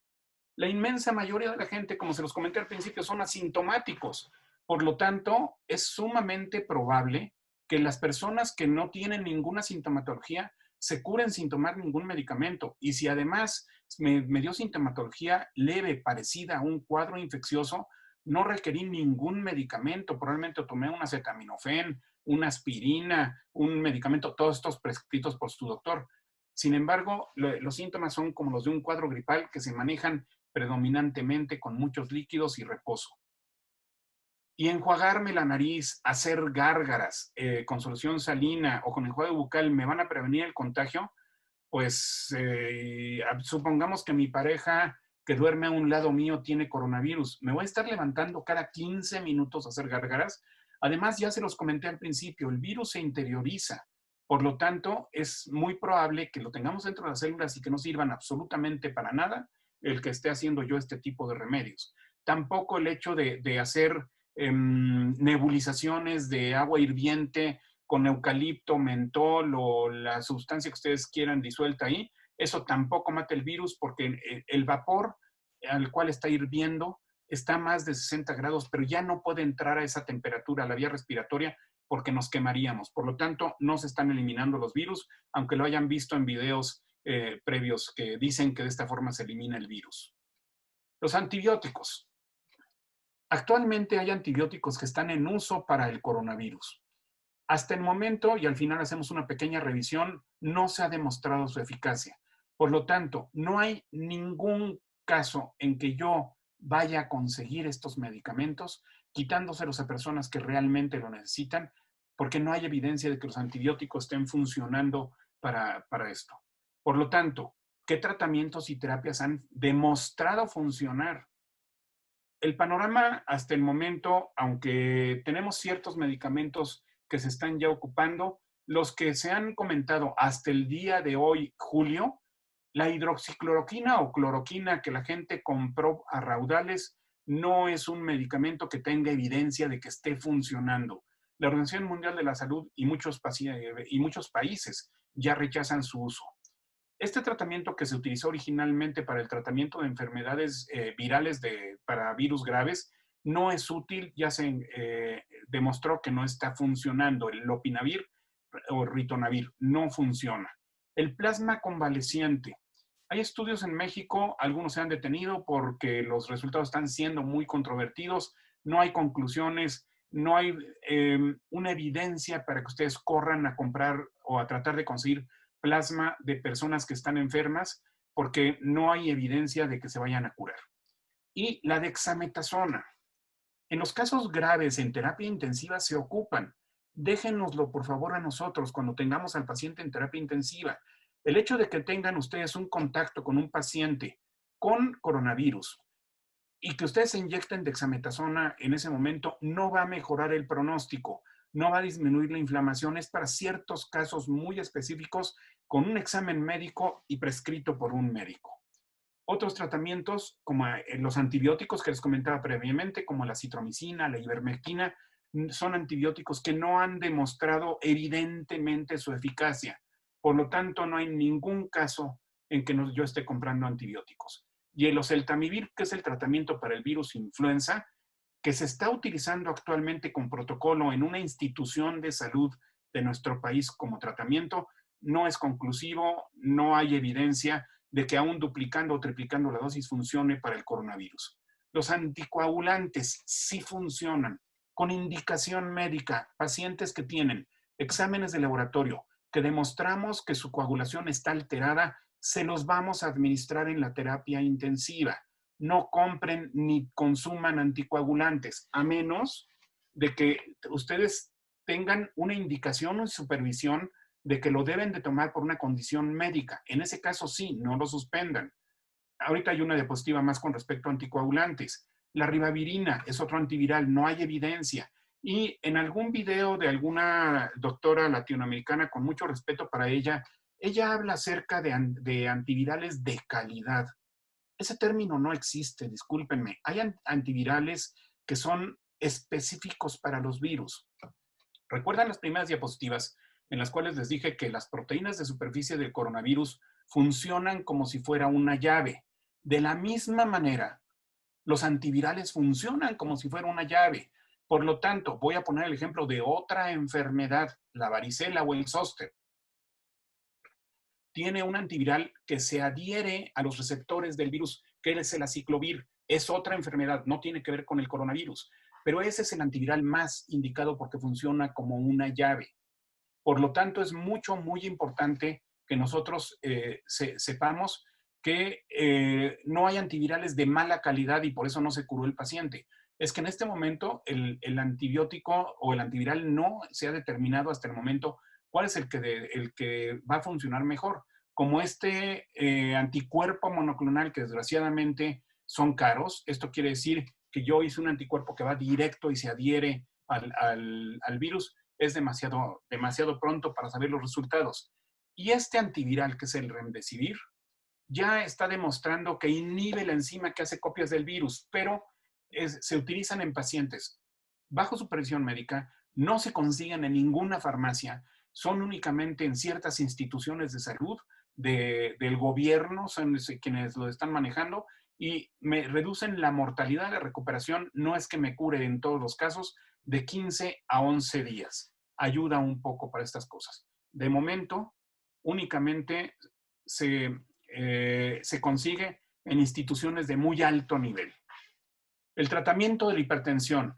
C: La inmensa mayoría de la gente, como se los comenté al principio, son asintomáticos. Por lo tanto, es sumamente probable que las personas que no tienen ninguna sintomatología se curen sin tomar ningún medicamento. Y si además me dio sintomatología leve, parecida a un cuadro infeccioso, no requerí ningún medicamento. Probablemente tomé un acetaminofén, una aspirina, un medicamento, todos estos prescritos por su doctor. Sin embargo, los síntomas son como los de un cuadro gripal que se manejan predominantemente con muchos líquidos y reposo. Y enjuagarme la nariz, hacer gárgaras con solución salina o con enjuague bucal, ¿me van a prevenir el contagio? Pues supongamos que mi pareja que duerme a un lado mío tiene coronavirus. Me voy a estar levantando cada 15 minutos a hacer gárgaras. Además, ya se los comenté al principio, el virus se interioriza. Por lo tanto, es muy probable que lo tengamos dentro de las células y que no sirvan absolutamente para nada el que esté haciendo yo este tipo de remedios. Tampoco el hecho de hacer nebulizaciones de agua hirviente con eucalipto, mentol o la sustancia que ustedes quieran disuelta ahí, eso tampoco mata el virus porque el vapor al cual está hirviendo está a más de 60 grados, pero ya no puede entrar a esa temperatura, a la vía respiratoria, porque nos quemaríamos. Por lo tanto, no se están eliminando los virus, aunque lo hayan visto en videos previos que dicen que de esta forma se elimina el virus. Los antibióticos. Actualmente hay antibióticos que están en uso para el coronavirus. Hasta el momento, y al final hacemos una pequeña revisión, no se ha demostrado su eficacia. Por lo tanto, no hay ningún caso en que yo vaya a conseguir estos medicamentos quitándoselos a personas que realmente lo necesitan, porque no hay evidencia de que los antibióticos estén funcionando para esto. Por lo tanto, ¿qué tratamientos y terapias han demostrado funcionar? El panorama hasta el momento, aunque tenemos ciertos medicamentos que se están ya ocupando, los que se han comentado hasta el día de hoy, julio, la hidroxicloroquina o cloroquina que la gente compró a raudales no es un medicamento que tenga evidencia de que esté funcionando. La Organización Mundial de la Salud y muchos países ya rechazan su uso. Este tratamiento que se utilizó originalmente para el tratamiento de enfermedades virales para virus graves no es útil, ya se demostró que no está funcionando. El lopinavir o ritonavir no funciona. El plasma convaleciente. Hay estudios en México, algunos se han detenido porque los resultados están siendo muy controvertidos, no hay conclusiones, no hay una evidencia para que ustedes corran a comprar o a tratar de conseguir plasma de personas que están enfermas porque no hay evidencia de que se vayan a curar. Y la dexametasona. En los casos graves en terapia intensiva se ocupan. Déjenoslo por favor a nosotros cuando tengamos al paciente en terapia intensiva. El hecho de que tengan ustedes un contacto con un paciente con coronavirus y que ustedes se inyecten dexametasona en ese momento no va a mejorar el pronóstico, no va a disminuir la inflamación, es para ciertos casos muy específicos con un examen médico y prescrito por un médico. Otros tratamientos, como los antibióticos que les comentaba previamente, como la acitromicina, la ivermectina, son antibióticos que no han demostrado evidentemente su eficacia. Por lo tanto, no hay ningún caso en que yo esté comprando antibióticos. Y el oseltamivir, que es el tratamiento para el virus influenza, que se está utilizando actualmente con protocolo en una institución de salud de nuestro país como tratamiento, no es conclusivo, no hay evidencia de que aún duplicando o triplicando la dosis funcione para el coronavirus. Los anticoagulantes sí funcionan, con indicación médica, pacientes que tienen exámenes de laboratorio, que demostramos que su coagulación está alterada, se los vamos a administrar en la terapia intensiva. No compren ni consuman anticoagulantes, a menos de que ustedes tengan una indicación o supervisión de que lo deben de tomar por una condición médica. En ese caso sí, no lo suspendan. Ahorita hay una diapositiva más con respecto a anticoagulantes. La ribavirina es otro antiviral, no hay evidencia. Y en algún video de alguna doctora latinoamericana, con mucho respeto para ella, ella habla acerca de antivirales de calidad. Ese término no existe, discúlpenme. Hay antivirales que son específicos para los virus. ¿Recuerdan las primeras diapositivas en las cuales les dije que las proteínas de superficie del coronavirus funcionan como si fuera una llave? De la misma manera, los antivirales funcionan como si fuera una llave. Por lo tanto, voy a poner el ejemplo de otra enfermedad, la varicela o el zóster. Tiene un antiviral que se adhiere a los receptores del virus, que es el aciclovir. Es otra enfermedad, no tiene que ver con el coronavirus, pero ese es el antiviral más indicado porque funciona como una llave. Por lo tanto, es muy importante que nosotros sepamos que no hay antivirales de mala calidad y por eso no se curó el paciente. Es que en este momento el antibiótico o el antiviral no se ha determinado hasta el momento cuál es el que va a funcionar mejor. Como este anticuerpo monoclonal que desgraciadamente son caros, esto quiere decir que yo hice un anticuerpo que va directo y se adhiere al virus, es demasiado pronto para saber los resultados. Y este antiviral, que es el Remdesivir, ya está demostrando que inhibe la enzima que hace copias del virus, pero se utilizan en pacientes bajo supervisión médica, no se consiguen en ninguna farmacia, son únicamente en ciertas instituciones de salud del gobierno, son quienes lo están manejando, y me reducen la mortalidad de recuperación, no es que me cure en todos los casos, de 15 a 11 días. Ayuda un poco para estas cosas. De momento, únicamente se consigue en instituciones de muy alto nivel. El tratamiento de la hipertensión.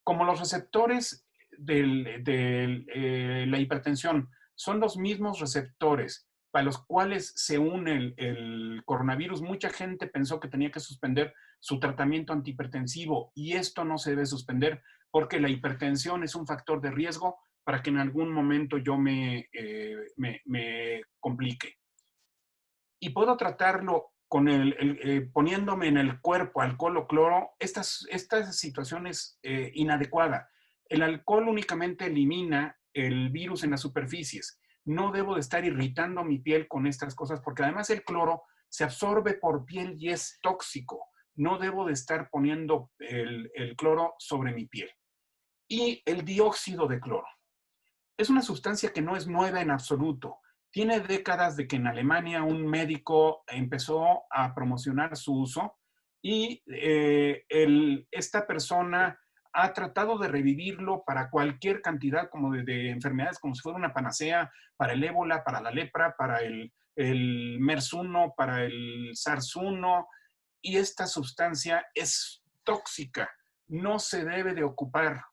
C: Como los receptores de la hipertensión son los mismos receptores para los cuales se une el coronavirus, mucha gente pensó que tenía que suspender su tratamiento antihipertensivo y esto no se debe suspender porque la hipertensión es un factor de riesgo para que en algún momento yo me complique. Y puedo tratarlo con poniéndome en el cuerpo alcohol o cloro. Esta situación es inadecuada. El alcohol únicamente elimina el virus en las superficies. No debo de estar irritando mi piel con estas cosas porque además el cloro se absorbe por piel y es tóxico. No debo de estar poniendo el cloro sobre mi piel. Y el dióxido de cloro. Es una sustancia que no es nueva en absoluto. Tiene décadas de que en Alemania un médico empezó a promocionar su uso y esta persona ha tratado de revivirlo para cualquier cantidad como de enfermedades, como si fuera una panacea para el ébola, para la lepra, para el MERS-1, para el SARS-1. Y esta sustancia es tóxica, no se debe de ocupar.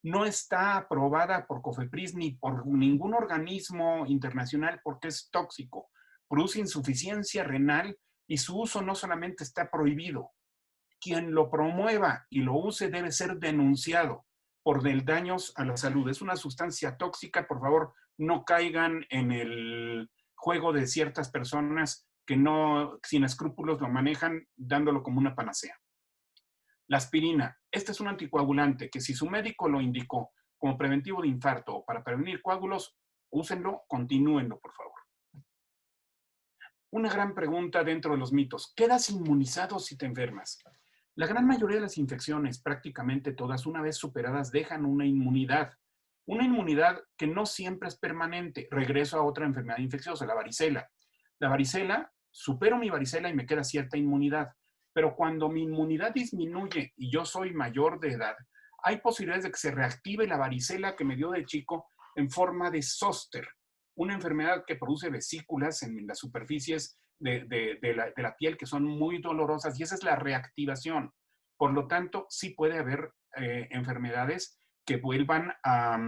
C: No está aprobada por COFEPRIS ni por ningún organismo internacional porque es tóxico. Produce insuficiencia renal y su uso no solamente está prohibido. Quien lo promueva y lo use debe ser denunciado por daños a la salud. Es una sustancia tóxica, por favor, no caigan en el juego de ciertas personas que no, sin escrúpulos, lo manejan dándolo como una panacea. La aspirina. Este es un anticoagulante que si su médico lo indicó como preventivo de infarto o para prevenir coágulos, úsenlo, continúenlo, por favor. Una gran pregunta dentro de los mitos. ¿Quedas inmunizado si te enfermas? La gran mayoría de las infecciones, prácticamente todas, una vez superadas, dejan una inmunidad. Una inmunidad que no siempre es permanente. Regreso a otra enfermedad infecciosa, la varicela. La varicela, supero mi varicela y me queda cierta inmunidad. Pero cuando mi inmunidad disminuye y yo soy mayor de edad, hay posibilidades de que se reactive la varicela que me dio de chico en forma de zóster, una enfermedad que produce vesículas en las superficies de la piel que son muy dolorosas y esa es la reactivación. Por lo tanto, sí puede haber enfermedades que vuelvan a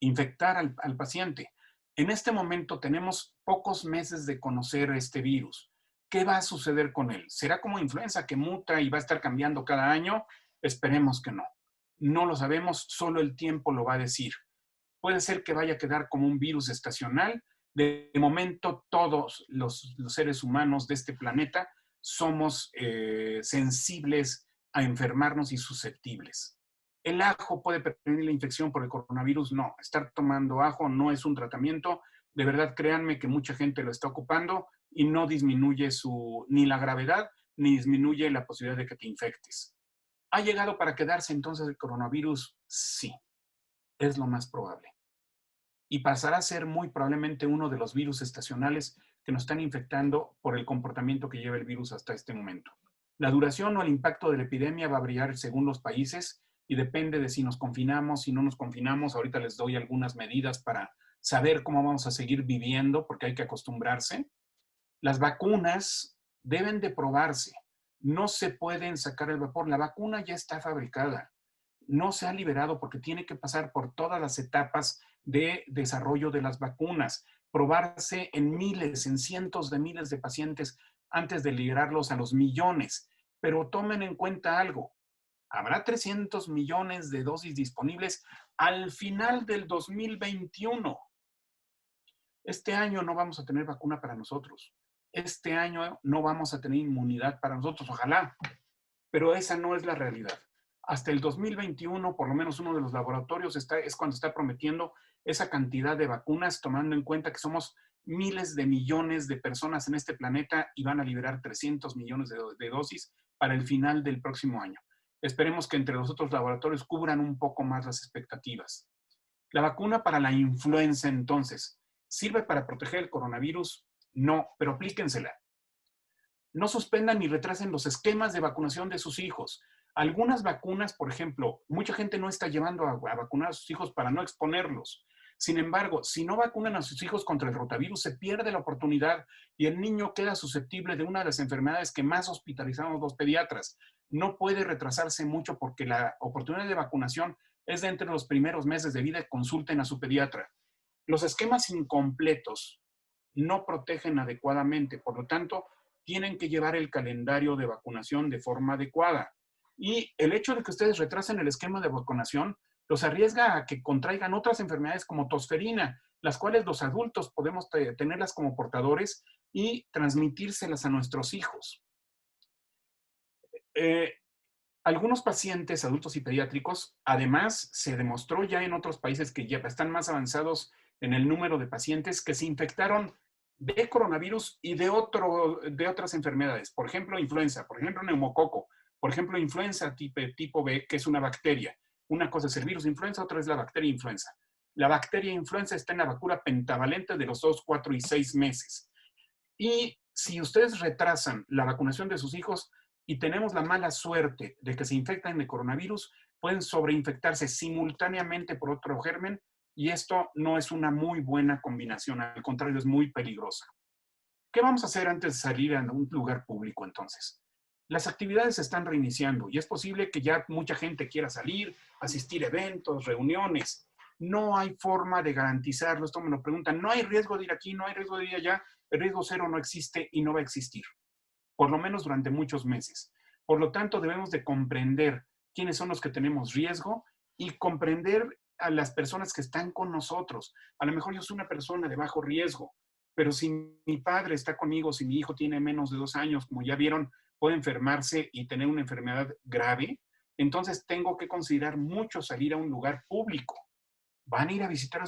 C: infectar al paciente. En este momento tenemos pocos meses de conocer este virus. ¿Qué va a suceder con él? ¿Será como influenza que muta y va a estar cambiando cada año? Esperemos que no. No lo sabemos, solo el tiempo lo va a decir. Puede ser que vaya a quedar como un virus estacional. De momento, todos los seres humanos de este planeta somos sensibles a enfermarnos y susceptibles. ¿El ajo puede prevenir la infección por el coronavirus? No. Estar tomando ajo no es un tratamiento. De verdad, créanme que mucha gente lo está ocupando y no disminuye ni la gravedad, ni disminuye la posibilidad de que te infectes. ¿Ha llegado para quedarse entonces el coronavirus? Sí, es lo más probable. Y pasará a ser muy probablemente uno de los virus estacionales que nos están infectando por el comportamiento que lleva el virus hasta este momento. La duración o el impacto de la epidemia va a variar según los países y depende de si nos confinamos, si no nos confinamos. Ahorita les doy algunas medidas para saber cómo vamos a seguir viviendo, porque hay que acostumbrarse. Las vacunas deben de probarse. No se pueden sacar el vapor. La vacuna ya está fabricada. No se ha liberado porque tiene que pasar por todas las etapas de desarrollo de las vacunas. probarse en miles, en cientos de miles de pacientes antes de librarlos a los millones. Pero tomen en cuenta algo. Habrá 300 millones de dosis disponibles al final del 2021. Este año no vamos a tener vacuna para nosotros. Este año no vamos a tener inmunidad para nosotros, ojalá. Pero esa no es la realidad. Hasta el 2021, por lo menos uno de los laboratorios es cuando está prometiendo esa cantidad de vacunas, tomando en cuenta que somos miles de millones de personas en este planeta y van a liberar 300 millones de dosis para el final del próximo año. Esperemos que entre los otros laboratorios cubran un poco más las expectativas. La vacuna para la influenza, entonces, ¿sirve para proteger el coronavirus? No, pero aplíquensela. No suspendan ni retrasen los esquemas de vacunación de sus hijos. Algunas vacunas, por ejemplo, mucha gente no está llevando a vacunar a sus hijos para no exponerlos. Sin embargo, si no vacunan a sus hijos contra el rotavirus, se pierde la oportunidad y el niño queda susceptible de una de las enfermedades que más hospitalizamos los pediatras. No puede retrasarse mucho porque la oportunidad de vacunación es de entre los primeros meses de vida. Consulten a su pediatra. Los esquemas incompletos no protegen adecuadamente, por lo tanto, tienen que llevar el calendario de vacunación de forma adecuada. Y el hecho de que ustedes retrasen el esquema de vacunación los arriesga a que contraigan otras enfermedades como tosferina, las cuales los adultos podemos tenerlas como portadores y transmitírselas a nuestros hijos. Algunos pacientes adultos y pediátricos, además, se demostró ya en otros países que ya están más avanzados en el número de pacientes que se infectaron de coronavirus y de otras enfermedades. Por ejemplo, influenza, por ejemplo, neumococo, por ejemplo, influenza tipo B, que es una bacteria. Una cosa es el virus de influenza, otra es la bacteria influenza. La bacteria influenza está en la vacuna pentavalente de los 2, 4 y 6 meses. Y si ustedes retrasan la vacunación de sus hijos y tenemos la mala suerte de que se infectan de coronavirus, pueden sobreinfectarse simultáneamente por otro germen y esto no es una muy buena combinación, al contrario, es muy peligrosa. ¿Qué vamos a hacer antes de salir a un lugar público entonces? Las actividades se están reiniciando y es posible que ya mucha gente quiera salir, asistir a eventos, reuniones. No hay forma de garantizarlo. Esto me lo preguntan. No hay riesgo de ir aquí, no hay riesgo de ir allá. El riesgo cero no existe y no va a existir, por lo menos durante muchos meses. Por lo tanto, debemos de comprender quiénes son los que tenemos riesgo y comprender a las personas que están con nosotros. A lo mejor yo soy una persona de bajo riesgo, pero si mi padre está conmigo, si mi hijo tiene menos de 2 años, como ya vieron, puede enfermarse y tener una enfermedad grave, entonces tengo que considerar mucho salir a un lugar público. ¿Van a ir a visitar a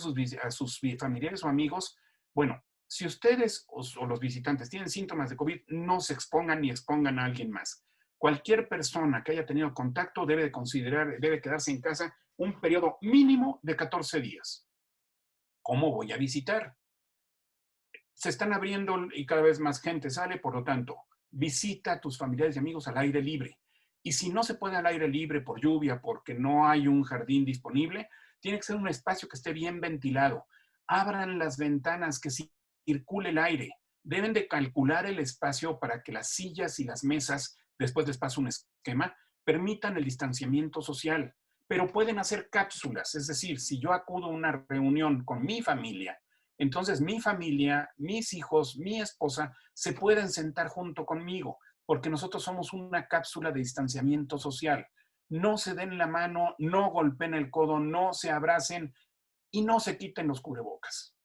C: sus familiares o amigos? Bueno, si ustedes o los visitantes tienen síntomas de COVID, no se expongan ni expongan a alguien más. Cualquier persona que haya tenido contacto debe quedarse en casa un periodo mínimo de 14 días. ¿Cómo voy a visitar? Se están abriendo y cada vez más gente sale, por lo tanto, visita a tus familiares y amigos al aire libre. Y si no se puede al aire libre por lluvia, porque no hay un jardín disponible, tiene que ser un espacio que esté bien ventilado. Abran las ventanas, que circule el aire. Deben de calcular el espacio para que las sillas y las mesas, después les paso un esquema, permitan el distanciamiento social. Pero pueden hacer cápsulas, es decir, si yo acudo a una reunión con mi familia, entonces mi familia, mis hijos, mi esposa se pueden sentar junto conmigo, porque nosotros somos una cápsula de distanciamiento social. No se den la mano, no golpeen el codo, no se abracen y no se quiten los cubrebocas.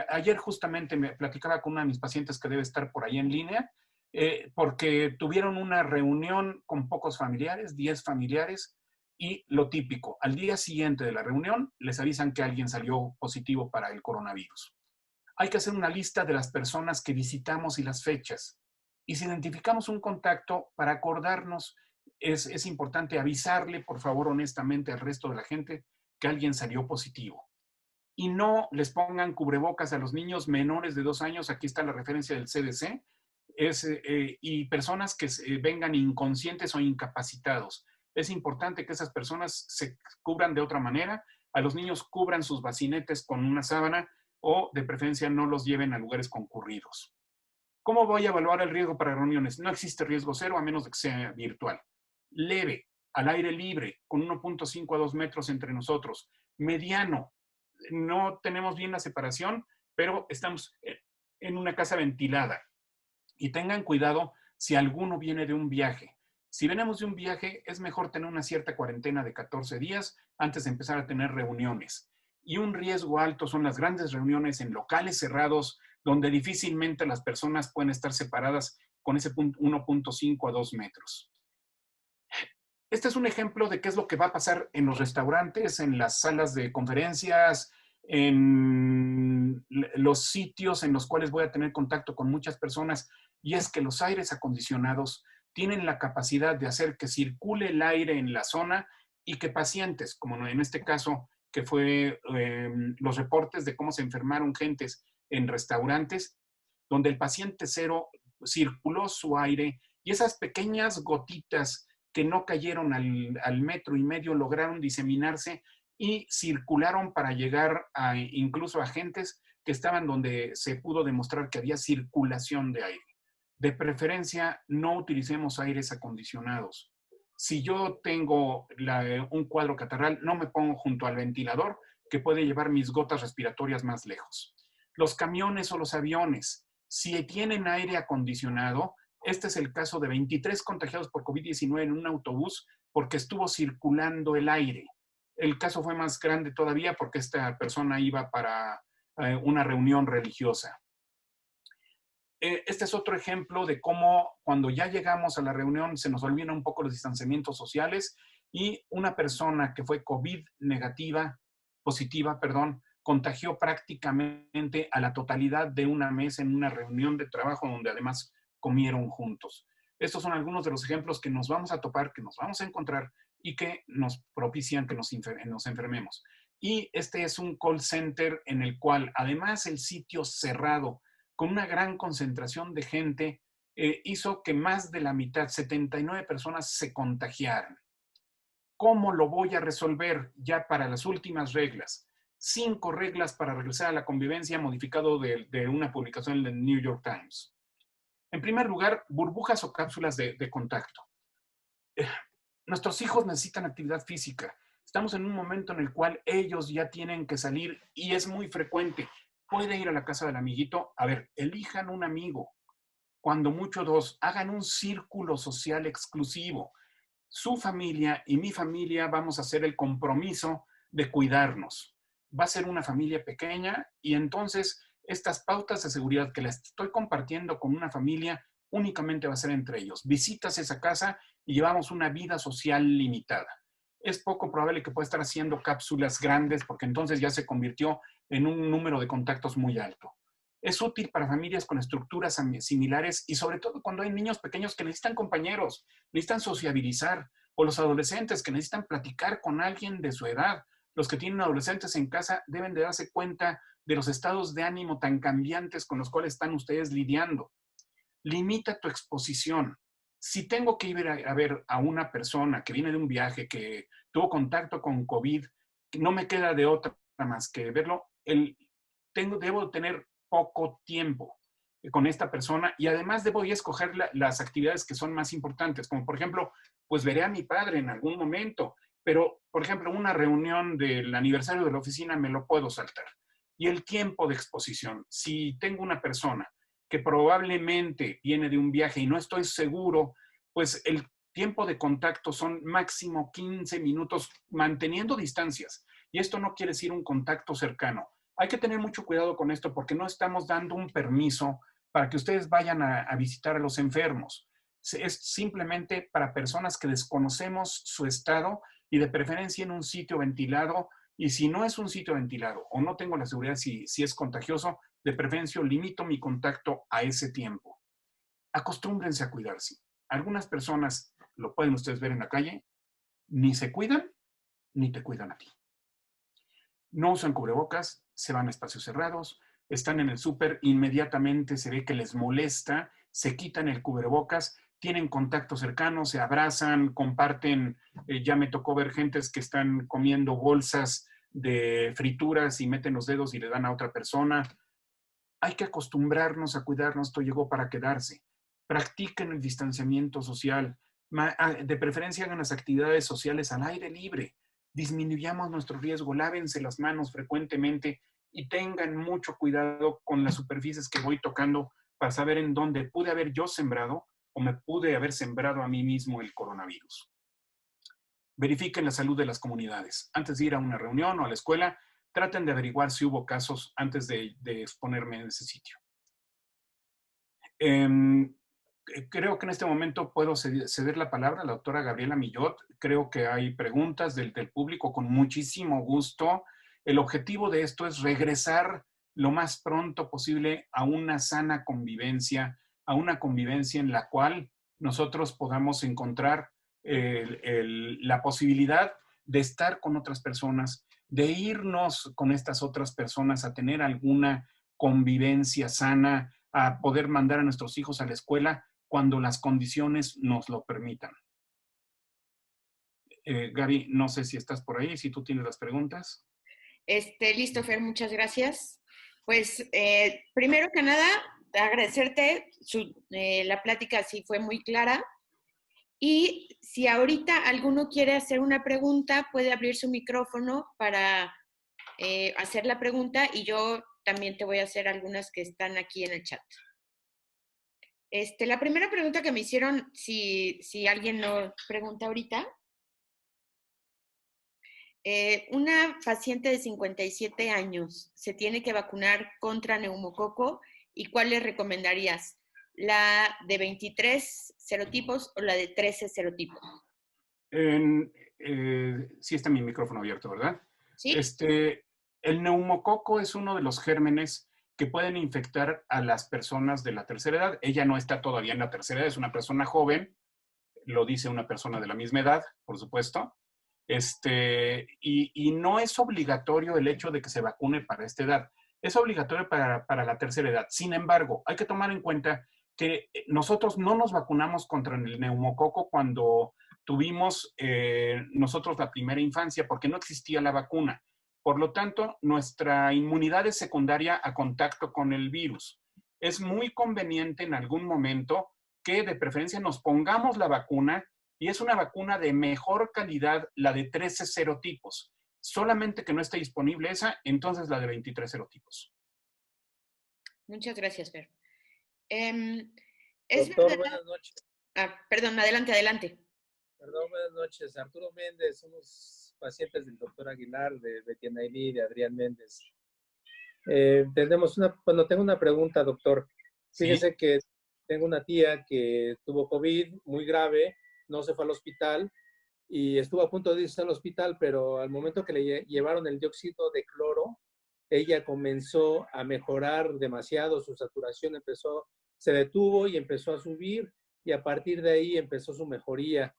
C: Ayer justamente me platicaba con una de mis pacientes que debe estar por ahí en línea, porque tuvieron una reunión con pocos familiares, 10 familiares, y lo típico, al día siguiente de la reunión les avisan que alguien salió positivo para el coronavirus. Hay que hacer una lista de las personas que visitamos y las fechas. Y si identificamos un contacto, para acordarnos, es importante avisarle, por favor, honestamente al resto de la gente que alguien salió positivo. Y no les pongan cubrebocas a los niños menores de 2 años, aquí está la referencia del CDC, y personas que vengan inconscientes o incapacitados. Es importante que esas personas se cubran de otra manera. A los niños cubran sus bacinetes con una sábana o de preferencia no los lleven a lugares concurridos. ¿Cómo voy a evaluar el riesgo para reuniones? No existe riesgo cero a menos de que sea virtual. Leve, al aire libre, con 1.5 a 2 metros entre nosotros. Mediano, no tenemos bien la separación, pero estamos en una casa ventilada. Y tengan cuidado si alguno viene de un viaje. Si venimos de un viaje, es mejor tener una cierta cuarentena de 14 días antes de empezar a tener reuniones. Y un riesgo alto son las grandes reuniones en locales cerrados, donde difícilmente las personas pueden estar separadas con ese 1.5 a 2 metros. Este es un ejemplo de qué es lo que va a pasar en los restaurantes, en las salas de conferencias, en los sitios en los cuales voy a tener contacto con muchas personas, y es que los aires acondicionados tienen la capacidad de hacer que circule el aire en la zona y que pacientes, como en este caso, que fue los reportes de cómo se enfermaron gentes en restaurantes, donde el paciente cero circuló su aire y esas pequeñas gotitas que no cayeron al metro y medio lograron diseminarse y circularon para llegar incluso a gentes que estaban donde se pudo demostrar que había circulación de aire. De preferencia, no utilicemos aires acondicionados. Si yo tengo un cuadro catarral, no me pongo junto al ventilador que puede llevar mis gotas respiratorias más lejos. Los camiones o los aviones, si tienen aire acondicionado, este es el caso de 23 contagiados por COVID-19 en un autobús porque estuvo circulando el aire. El caso fue más grande todavía porque esta persona iba para una reunión religiosa. Este es otro ejemplo de cómo cuando ya llegamos a la reunión se nos olvidan un poco los distanciamientos sociales y una persona que fue COVID positiva, contagió prácticamente a la totalidad de una mesa en una reunión de trabajo donde además comieron juntos. Estos son algunos de los ejemplos que nos vamos a topar, que nos vamos a encontrar y que nos propician que nos enfermemos. Y este es un call center en el cual además el sitio cerrado con una gran concentración de gente hizo que más de la mitad, 79 personas, se contagiaran. ¿Cómo lo voy a resolver ya para las últimas reglas? 5 reglas para regresar a la convivencia, modificado de una publicación del New York Times. En primer lugar, burbujas o cápsulas de contacto. Nuestros hijos necesitan actividad física. Estamos en un momento en el cual ellos ya tienen que salir y es muy frecuente. Puede ir a la casa del amiguito. A ver, elijan un amigo. Cuando mucho 2, hagan un círculo social exclusivo. Su familia y mi familia vamos a hacer el compromiso de cuidarnos. Va a ser una familia pequeña y entonces estas pautas de seguridad que las estoy compartiendo con una familia únicamente va a ser entre ellos. Visitas esa casa y llevamos una vida social limitada. Es poco probable que pueda estar haciendo cápsulas grandes porque entonces ya se convirtió en un número de contactos muy alto. Es útil para familias con estructuras similares y sobre todo cuando hay niños pequeños que necesitan compañeros, necesitan sociabilizar, o los adolescentes que necesitan platicar con alguien de su edad. Los que tienen adolescentes en casa deben de darse cuenta de los estados de ánimo tan cambiantes con los cuales están ustedes lidiando. Limita tu exposición. Si tengo que ir a ver a una persona que viene de un viaje, que tuvo contacto con COVID, no me queda de otra más que verlo, debo tener poco tiempo con esta persona y además debo escoger las actividades que son más importantes, como por ejemplo, pues veré a mi padre en algún momento, pero por ejemplo, una reunión del aniversario de la oficina me lo puedo saltar. Y el tiempo de exposición, si tengo una persona que probablemente viene de un viaje y no estoy seguro, pues el tiempo de contacto son máximo 15 minutos manteniendo distancias. Y esto no quiere decir un contacto cercano. Hay que tener mucho cuidado con esto porque no estamos dando un permiso para que ustedes vayan a visitar a los enfermos. Es simplemente para personas que desconocemos su estado y de preferencia en un sitio ventilado. Y si no es un sitio ventilado o no tengo la seguridad si es contagioso, de preferencia limito mi contacto a ese tiempo. Acostúmbrense a cuidarse. Algunas personas, lo pueden ustedes ver en la calle, ni se cuidan, ni te cuidan a ti. No usan cubrebocas, se van a espacios cerrados, están en el súper, inmediatamente se ve que les molesta, se quitan el cubrebocas, tienen contacto cercano, se abrazan, comparten. Ya me tocó ver gentes que están comiendo bolsas de frituras y meten los dedos y le dan a otra persona. Hay que acostumbrarnos a cuidarnos, esto llegó para quedarse. Practiquen el distanciamiento social. De preferencia hagan las actividades sociales al aire libre. disminuyamos nuestro riesgo, lávense las manos frecuentemente y tengan mucho cuidado con las superficies que voy tocando para saber en dónde pude haber yo sembrado o me pude haber sembrado a mí mismo el coronavirus. Verifiquen la salud de las comunidades. Antes de ir a una reunión o a la escuela, traten de averiguar si hubo casos antes de exponerme en ese sitio. Creo que en este momento puedo ceder la palabra a la doctora Gabriela Millot. Creo que hay preguntas del público con muchísimo gusto. El objetivo de esto es regresar lo más pronto posible a una sana convivencia, a una convivencia en la cual nosotros podamos encontrar la posibilidad de estar con otras personas, de irnos con estas otras personas a tener alguna convivencia sana, a poder mandar a nuestros hijos a la escuela cuando las condiciones nos lo permitan. Gaby, no sé si estás por ahí, si tú tienes las preguntas.
A: Listo, Fer, muchas gracias. Pues, primero que nada, agradecerte, la plática sí fue muy clara. Y si ahorita alguno quiere hacer una pregunta, puede abrir su micrófono para hacer la pregunta y yo también te voy a hacer algunas que están aquí en el chat. La primera pregunta que me hicieron, si alguien no pregunta ahorita, una paciente de 57 años se tiene que vacunar contra neumococo y ¿cuál le recomendarías? ¿La de 23 serotipos o la de 13 serotipos?
C: Sí está mi micrófono abierto, ¿verdad?
A: ¿Sí?
C: El neumococo es uno de los gérmenes que pueden infectar a las personas de la tercera edad. Ella no está todavía en la tercera edad, es una persona joven, lo dice una persona de la misma edad, por supuesto. Y no es obligatorio el hecho de que se vacune para esta edad. Es obligatorio para la tercera edad. Sin embargo, hay que tomar en cuenta que nosotros no nos vacunamos contra el neumococo cuando tuvimos nosotros la primera infancia, porque no existía la vacuna. Por lo tanto, nuestra inmunidad es secundaria a contacto con el virus. Es muy conveniente en algún momento que de preferencia nos pongamos la vacuna y es una vacuna de mejor calidad, la de 13 serotipos. Solamente que no esté disponible esa, entonces la de 23 serotipos.
A: Muchas gracias, Fer.
E: Doctor, buenas noches.
A: Perdón, adelante.
E: Perdón, buenas noches. Arturo Méndez, somos pacientes del doctor Aguilar, de Betiana Ailí, de Adrián Méndez. Tengo una pregunta, doctor. Fíjese ¿sí? Que tengo una tía que tuvo COVID muy grave, no se fue al hospital y estuvo a punto de irse al hospital, pero al momento que le llevaron el dióxido de cloro, ella comenzó a mejorar demasiado, su saturación se detuvo y empezó a subir y a partir de ahí empezó su mejoría.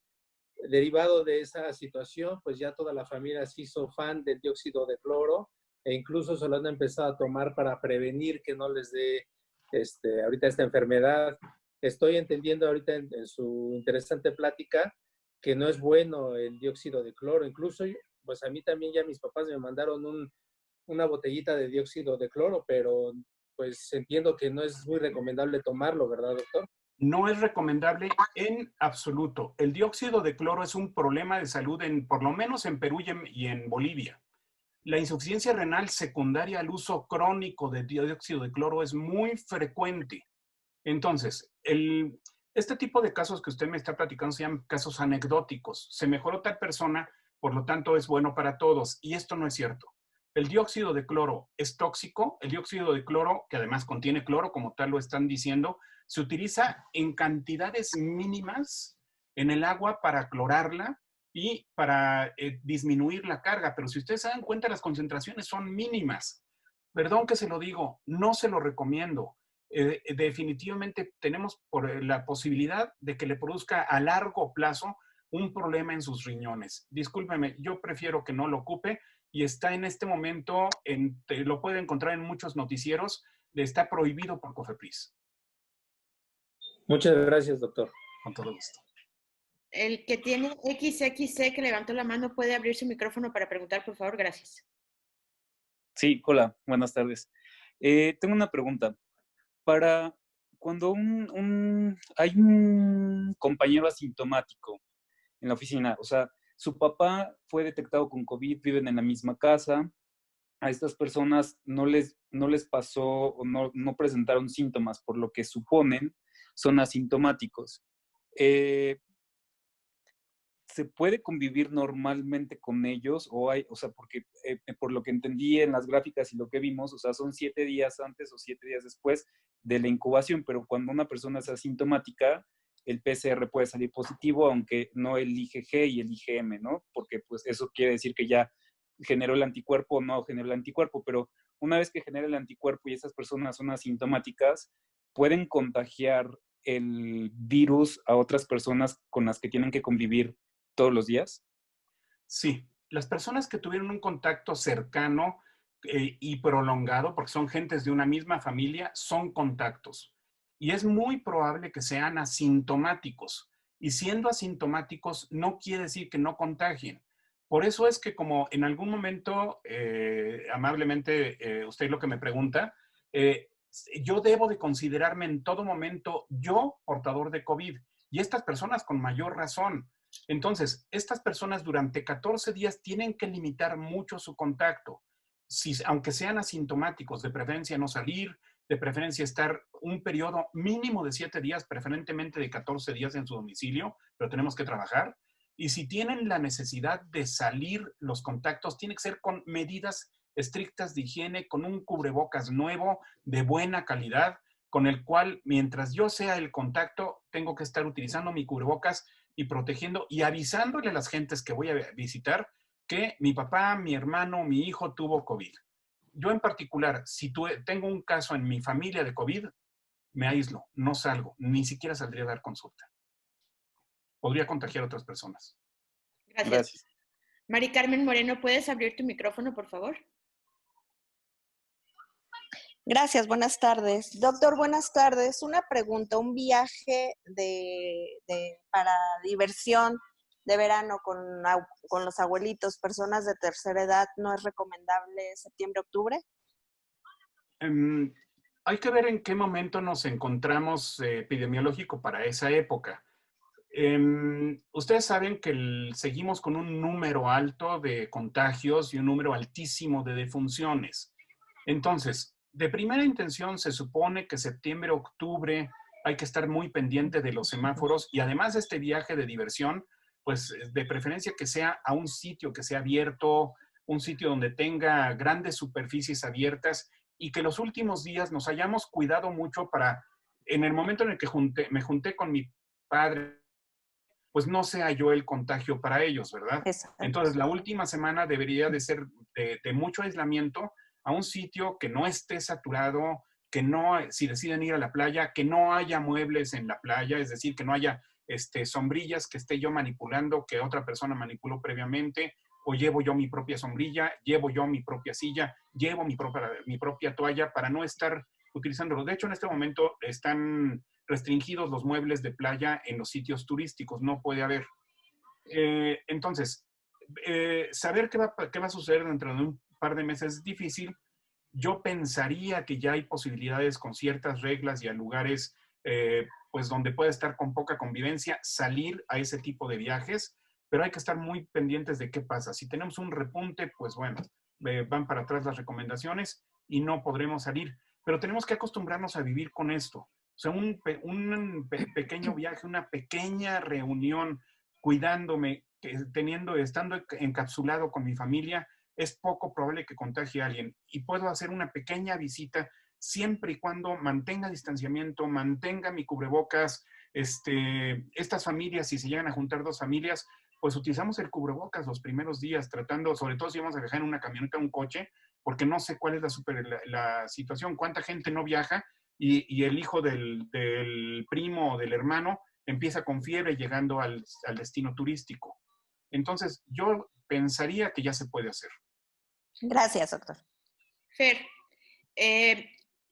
E: Derivado de esa situación, pues ya toda la familia se hizo fan del dióxido de cloro e incluso se lo han empezado a tomar para prevenir que no les dé ahorita esta enfermedad. Estoy entendiendo ahorita en su interesante plática que no es bueno el dióxido de cloro. Incluso, pues a mí también ya mis papás me mandaron una botellita de dióxido de cloro, pero pues entiendo que no es muy recomendable tomarlo, ¿verdad, doctor?
C: No es recomendable en absoluto. El dióxido de cloro es un problema de salud por lo menos en Perú y en Bolivia. La insuficiencia renal secundaria al uso crónico de dióxido de cloro es muy frecuente. Entonces, este tipo de casos que usted me está platicando se llaman casos anecdóticos. Se mejoró tal persona, por lo tanto es bueno para todos. Y esto no es cierto. El dióxido de cloro es tóxico. El dióxido de cloro, que además contiene cloro, como tal lo están diciendo, se utiliza en cantidades mínimas en el agua para clorarla y para disminuir la carga. Pero si ustedes se dan cuenta, las concentraciones son mínimas. Perdón que se lo digo, no se lo recomiendo. Definitivamente tenemos la posibilidad de que le produzca a largo plazo un problema en sus riñones. Discúlpeme, yo prefiero que no lo ocupe y está en este momento, lo puede encontrar en muchos noticieros, está prohibido por COFEPRIS.
E: Muchas gracias, doctor.
C: Con todo gusto.
A: El que tiene XXC que levantó la mano puede abrir su micrófono para preguntar, por favor. Gracias.
F: Sí, hola, buenas tardes. Tengo una pregunta. Para cuando hay un compañero asintomático en la oficina, o sea, su papá fue detectado con COVID, viven en la misma casa. A estas personas no les pasó o no presentaron síntomas, por lo que suponen son asintomáticos. ¿Se puede convivir normalmente con ellos? O sea, porque por lo que entendí en las gráficas y lo que vimos, o sea, son 7 días antes o 7 días después de la incubación, pero cuando una persona es asintomática, el PCR puede salir positivo, aunque no el IgG y el IgM, ¿no? Porque pues eso quiere decir que ya generó el anticuerpo o no generó el anticuerpo, pero una vez que genera el anticuerpo y esas personas son asintomáticas, pueden contagiar el virus a otras personas con las que tienen que convivir todos los días.
C: Sí, las personas que tuvieron un contacto cercano y prolongado, porque son gentes de una misma familia, son contactos. Y es muy probable que sean asintomáticos. Y siendo asintomáticos no quiere decir que no contagien. Por eso es que como en algún momento, amablemente, usted lo que me pregunta, yo debo de considerarme en todo momento yo portador de COVID. Y estas personas con mayor razón. Entonces, estas personas durante 14 días tienen que limitar mucho su contacto. Si, aunque sean asintomáticos, de preferencia no salir, de preferencia estar un periodo mínimo de 7 días, preferentemente de 14 días en su domicilio, pero tenemos que trabajar. Y si tienen la necesidad de salir, los contactos tienen que ser con medidas estrictas de higiene, con un cubrebocas nuevo, de buena calidad, con el cual, mientras yo sea el contacto, tengo que estar utilizando mi cubrebocas y protegiendo y avisándole a las gentes que voy a visitar que mi papá, mi hermano, mi hijo tuvo COVID. Yo en particular, si tengo un caso en mi familia de COVID, me aíslo, no salgo, ni siquiera saldría a dar consulta. Podría contagiar a otras personas.
A: Gracias.
F: Gracias.
A: Mari Carmen Moreno, ¿puedes abrir tu micrófono, por favor?
G: Gracias, buenas tardes. Doctor, buenas tardes. Una pregunta, un viaje para diversión de verano con los abuelitos, personas de tercera edad, ¿no es recomendable septiembre, octubre?
C: Hay que ver en qué momento nos encontramos epidemiológico para esa época. Ustedes saben que seguimos con un número alto de contagios y un número altísimo de defunciones. Entonces, de primera intención se supone que septiembre, octubre hay que estar muy pendiente de los semáforos y además de este viaje de diversión, pues de preferencia que sea a un sitio que sea abierto, un sitio donde tenga grandes superficies abiertas y que los últimos días nos hayamos cuidado mucho para, en el momento en el que me junté con mi padre, pues no sea yo el contagio para ellos, ¿verdad?
G: Exacto.
C: Entonces, la última semana debería de ser de mucho aislamiento a un sitio que no esté saturado, que no, si deciden ir a la playa, que no haya muebles en la playa, es decir, que no haya sombrillas que esté yo manipulando, que otra persona manipuló previamente, o llevo yo mi propia sombrilla, llevo yo mi propia silla, llevo mi propia toalla para no estar utilizándolo. De hecho, en este momento están restringidos los muebles de playa en los sitios turísticos, no puede haber. Entonces, saber qué va a suceder dentro de un par de meses es difícil. Yo pensaría que ya hay posibilidades con ciertas reglas y a lugares pues donde puede estar con poca convivencia, salir a ese tipo de viajes, pero hay que estar muy pendientes de qué pasa. Si tenemos un repunte, pues bueno, van para atrás las recomendaciones y no podremos salir. Pero tenemos que acostumbrarnos a vivir con esto. O sea, un pequeño viaje, una pequeña reunión, cuidándome, estando encapsulado con mi familia, es poco probable que contagie a alguien. Y puedo hacer una pequeña visita siempre y cuando mantenga distanciamiento, mantenga mi cubrebocas. Estas familias, si se llegan a juntar dos familias, pues utilizamos el cubrebocas los primeros días, tratando, sobre todo si vamos a viajar en una camioneta o un coche, porque no sé cuál es la situación, cuánta gente no viaja y el hijo del primo o del hermano empieza con fiebre llegando al destino turístico. Entonces, yo pensaría que ya se puede hacer.
G: Gracias, doctor.
A: Fer,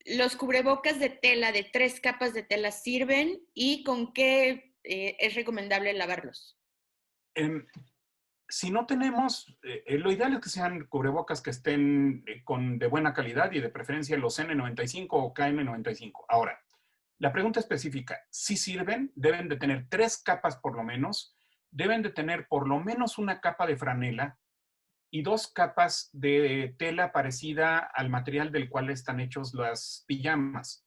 A: los cubrebocas de tela, de 3 capas de tela, ¿sirven? ¿Y con qué es recomendable lavarlos?
C: Si no tenemos, lo ideal es que sean cubrebocas que estén de buena calidad y de preferencia los N95 o KN95. Ahora, la pregunta específica, ¿sí sirven? Deben de tener 3 capas por lo menos. deben de tener por lo menos una capa de franela y 2 capas de tela parecida al material del cual están hechos las pijamas,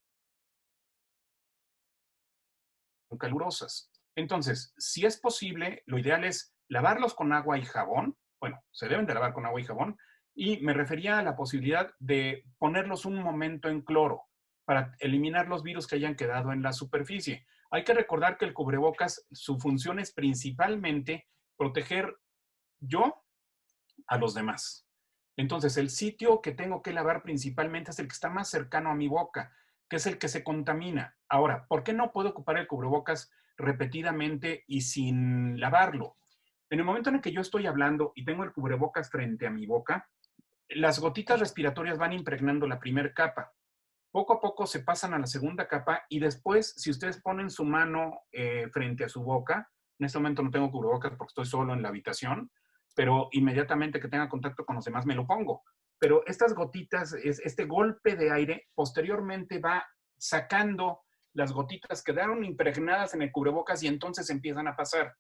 C: calurosas. Entonces, si es posible, lo ideal es lavarlos con agua y jabón. Bueno, se deben de lavar con agua y jabón. Y me refería a la posibilidad de ponerlos un momento en cloro para eliminar los virus que hayan quedado en la superficie. Hay que recordar que el cubrebocas, su función es principalmente proteger yo a los demás. Entonces, el sitio que tengo que lavar principalmente es el que está más cercano a mi boca, que es el que se contamina. Ahora, ¿por qué no puedo ocupar el cubrebocas repetidamente y sin lavarlo? En el momento en el que yo estoy hablando y tengo el cubrebocas frente a mi boca, las gotitas respiratorias van impregnando la primera capa. Poco a poco se pasan a la segunda capa y después, si ustedes ponen su mano frente a su boca, en este momento no tengo cubrebocas porque estoy solo en la habitación, pero inmediatamente que tenga contacto con los demás me lo pongo. Pero estas gotitas, este golpe de aire, posteriormente va sacando las gotitas que quedaron impregnadas en el cubrebocas y entonces empiezan a pasar.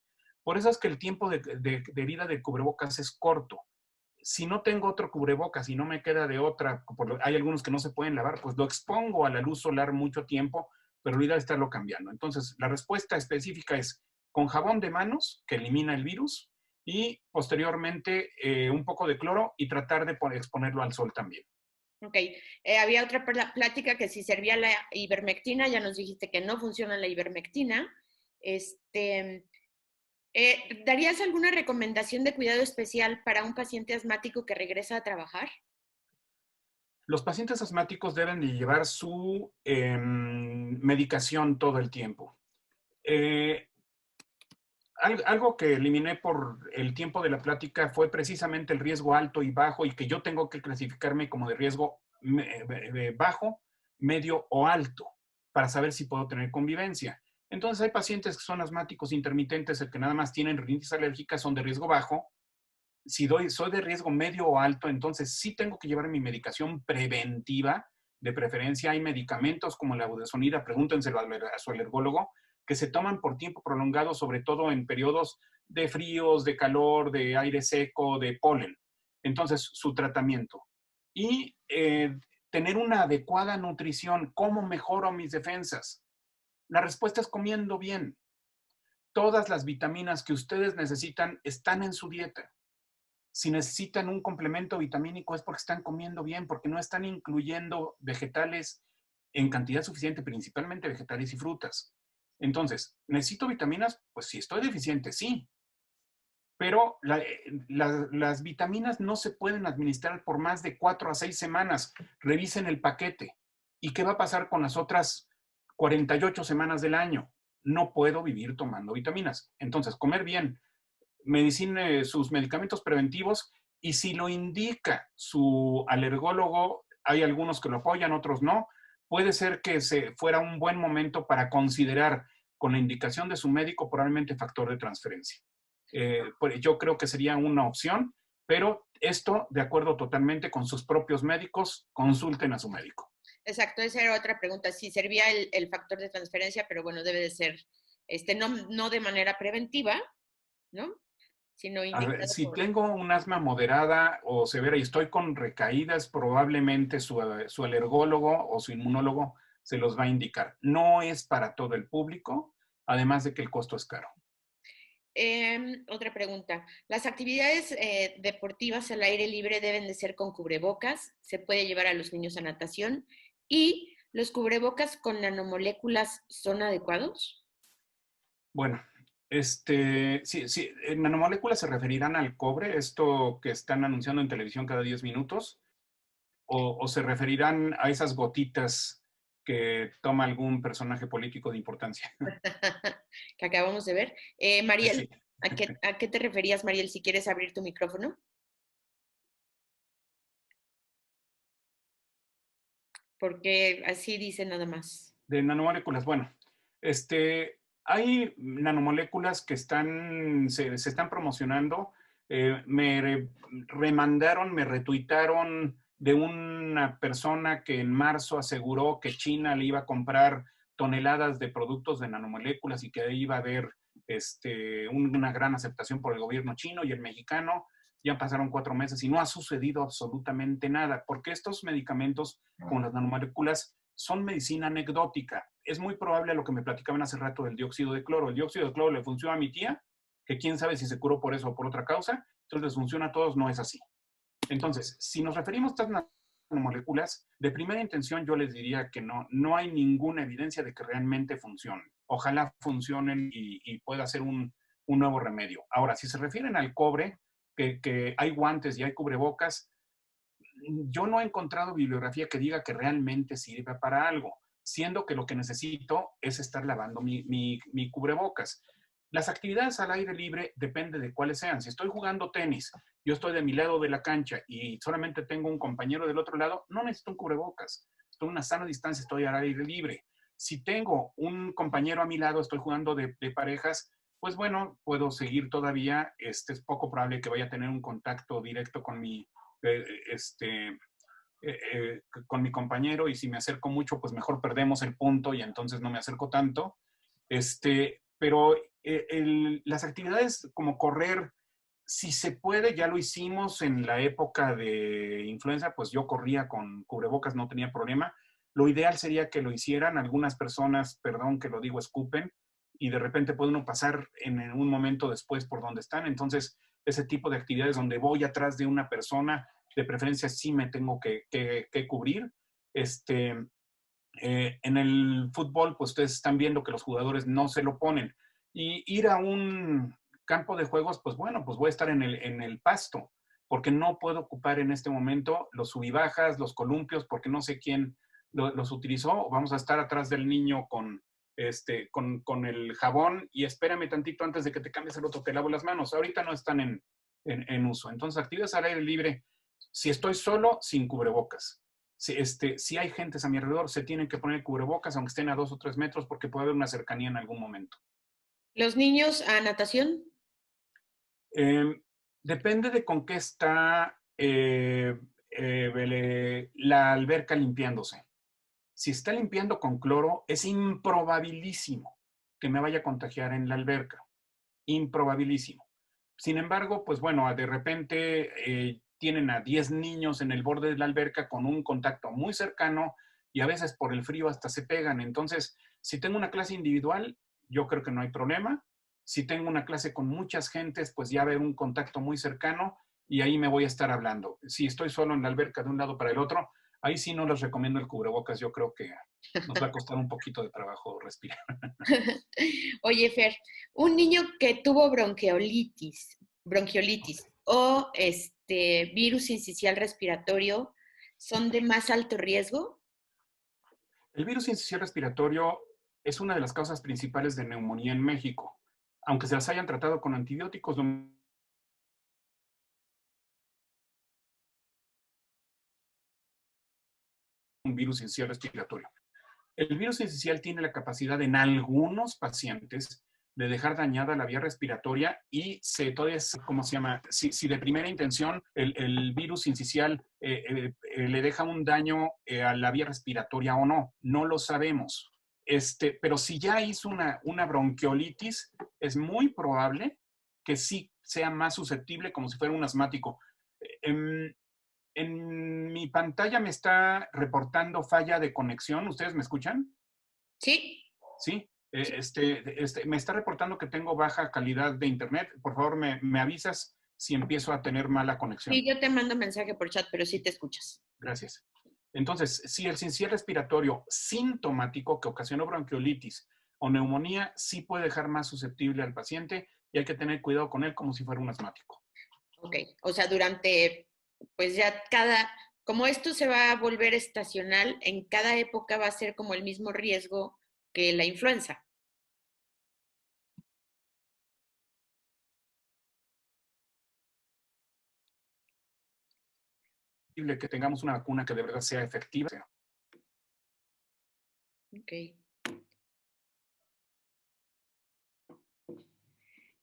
C: Por eso es que el tiempo de vida del cubrebocas es corto. Si no tengo otro cubrebocas y no me queda de otra, hay algunos que no se pueden lavar, pues lo expongo a la luz solar mucho tiempo, pero la idea es estarlo cambiando. Entonces, la respuesta específica es con jabón de manos, que elimina el virus, y posteriormente un poco de cloro y tratar de exponerlo al sol también.
A: Ok, había otra plática que si servía la ivermectina, ya nos dijiste que no funciona la ivermectina. ¿Darías alguna recomendación de cuidado especial para un paciente asmático que regresa a trabajar?
C: Los pacientes asmáticos deben de llevar su medicación todo el tiempo. Algo que eliminé por el tiempo de la plática fue precisamente el riesgo alto y bajo y que yo tengo que clasificarme como de riesgo bajo, medio o alto para saber si puedo tener convivencia. Entonces hay pacientes que son asmáticos intermitentes, el que nada más tienen rinitis alérgica, son de riesgo bajo. Si soy de riesgo medio o alto, entonces sí tengo que llevar mi medicación preventiva. De preferencia hay medicamentos como la budesonida, pregúntenselo a su alergólogo, que se toman por tiempo prolongado, sobre todo en periodos de fríos, de calor, de aire seco, de polen. Entonces, su tratamiento. Y tener una adecuada nutrición. ¿Cómo mejoro mis defensas? La respuesta es comiendo bien. Todas las vitaminas que ustedes necesitan están en su dieta. Si necesitan un complemento vitamínico es porque están comiendo bien, porque no están incluyendo vegetales en cantidad suficiente, principalmente vegetales y frutas. Entonces, ¿necesito vitaminas? Pues si estoy deficiente, sí. Pero las vitaminas no se pueden administrar por más de 4 a 6 semanas. Revisen el paquete. ¿Y qué va a pasar con las otras 48 semanas del año? No puedo vivir tomando vitaminas. Entonces, comer bien, sus medicamentos preventivos, y si lo indica su alergólogo, hay algunos que lo apoyan, otros no, puede ser que fuera un buen momento para considerar, con la indicación de su médico, probablemente factor de transferencia. Yo creo que sería una opción, pero esto de acuerdo totalmente con sus propios médicos, consulten a su médico.
A: Exacto, esa era otra pregunta, si servía el factor de transferencia, pero bueno, debe de ser no de manera preventiva, ¿no? Sino
C: si tengo un asma moderada o severa y estoy con recaídas, probablemente su alergólogo o su inmunólogo se los va a indicar. No es para todo el público, además de que el costo es caro.
A: Otra pregunta. ¿Las actividades deportivas al aire libre deben de ser con cubrebocas? ¿Se puede llevar a los niños a natación? ¿Y los cubrebocas con nanomoléculas son adecuados?
C: Bueno, sí, en nanomoléculas se referirán al cobre, esto que están anunciando en televisión cada 10 minutos, o se referirán a esas gotitas que toma algún personaje político de importancia.
A: Que acabamos de ver. Mariel,
C: Sí.
A: ¿a qué te referías, Mariel, si quieres abrir tu micrófono? Porque así dice nada más.
C: De nanomoléculas, bueno, hay nanomoléculas que se están promocionando. Me remandaron, me retuitaron de una persona que en marzo aseguró que China le iba a comprar toneladas de productos de nanomoléculas y que ahí iba a haber una gran aceptación por el gobierno chino y el mexicano. Ya pasaron 4 meses y no ha sucedido absolutamente nada, porque estos medicamentos, como las nanomoléculas, son medicina anecdótica. Es muy probable lo que me platicaban hace rato del dióxido de cloro. El dióxido de cloro le funciona a mi tía, que quién sabe si se curó por eso o por otra causa, entonces les funciona a todos, no es así. Entonces, si nos referimos a estas nanomoléculas, de primera intención yo les diría que no hay ninguna evidencia de que realmente funcionen. Ojalá funcionen y pueda ser un nuevo remedio. Ahora, si se refieren al cobre, que hay guantes y hay cubrebocas, yo no he encontrado bibliografía que diga que realmente sirve para algo, siendo que lo que necesito es estar lavando mi cubrebocas. Las actividades al aire libre depende de cuáles sean. Si estoy jugando tenis, yo estoy de mi lado de la cancha y solamente tengo un compañero del otro lado, no necesito un cubrebocas. Estoy a una sana distancia, estoy al aire libre. Si tengo un compañero a mi lado, estoy jugando de parejas, pues bueno, puedo seguir todavía. Es poco probable que vaya a tener un contacto directo con con mi compañero, y si me acerco mucho, pues mejor perdemos el punto y entonces no me acerco tanto. Pero las actividades como correr, si se puede, ya lo hicimos en la época de influenza, pues yo corría con cubrebocas, no tenía problema. Lo ideal sería que lo hicieran. Algunas personas, perdón que lo digo, escupen y de repente puede uno pasar en un momento después por donde están. Entonces, ese tipo de actividades donde voy atrás de una persona, de preferencia sí me tengo que cubrir. En el fútbol, pues ustedes están viendo que los jugadores no se lo ponen. Y ir a un campo de juegos, pues bueno, pues voy a estar en el pasto, porque no puedo ocupar en este momento los subibajas, los columpios, porque no sé quién los utilizó. Vamos a estar atrás del niño con el jabón y espérame tantito antes de que te cambies el otro, te lavo las manos. Ahorita no están en uso. Entonces, actividades al aire libre, si estoy solo, sin cubrebocas. Si hay gentes a mi alrededor, se tienen que poner cubrebocas, aunque estén a 2 o 3 metros, porque puede haber una cercanía en algún momento.
A: ¿Los niños a natación?
C: Depende de con qué está la alberca limpiándose. Si está limpiando con cloro, es improbabilísimo que me vaya a contagiar en la alberca. Improbabilísimo. Sin embargo, pues bueno, de repente tienen a 10 niños en el borde de la alberca con un contacto muy cercano y a veces por el frío hasta se pegan. Entonces, si tengo una clase individual, yo creo que no hay problema. Si tengo una clase con muchas gentes, pues ya va a haber un contacto muy cercano y ahí me voy a estar hablando. Si estoy solo en la alberca de un lado para el otro, ahí sí no les recomiendo el cubrebocas. Yo creo que nos va a costar un poquito de trabajo respirar.
A: Oye, Fer, un niño que tuvo bronquiolitis o virus sincicial respiratorio, ¿son de más alto riesgo?
C: El virus sincicial respiratorio es una de las causas principales de neumonía en México. Aunque se las hayan tratado con antibióticos, un virus sincicial respiratorio. El virus sincicial tiene la capacidad en algunos pacientes de dejar dañada la vía respiratoria y todavía es, ¿cómo se llama? Si de primera intención el virus sincicial le deja un daño a la vía respiratoria o no, no lo sabemos. Pero si ya hizo una bronquiolitis, es muy probable que sí sea más susceptible, como si fuera un asmático. En mi pantalla me está reportando falla de conexión. ¿Ustedes me escuchan?
A: Sí.
C: Sí. Me está reportando que tengo baja calidad de internet. Por favor, me avisas si empiezo a tener mala conexión.
A: Sí, yo te mando mensaje por chat, pero sí te escuchas.
C: Gracias. Entonces, si el sincicial respiratorio sintomático que ocasionó bronquiolitis o neumonía, sí puede dejar más susceptible al paciente y hay que tener cuidado con él como si fuera un asmático.
A: Ok, o sea, pues ya como esto se va a volver estacional, en cada época va a ser como el mismo riesgo que la influenza.
C: Que tengamos una vacuna que de verdad sea efectiva.
A: Ok.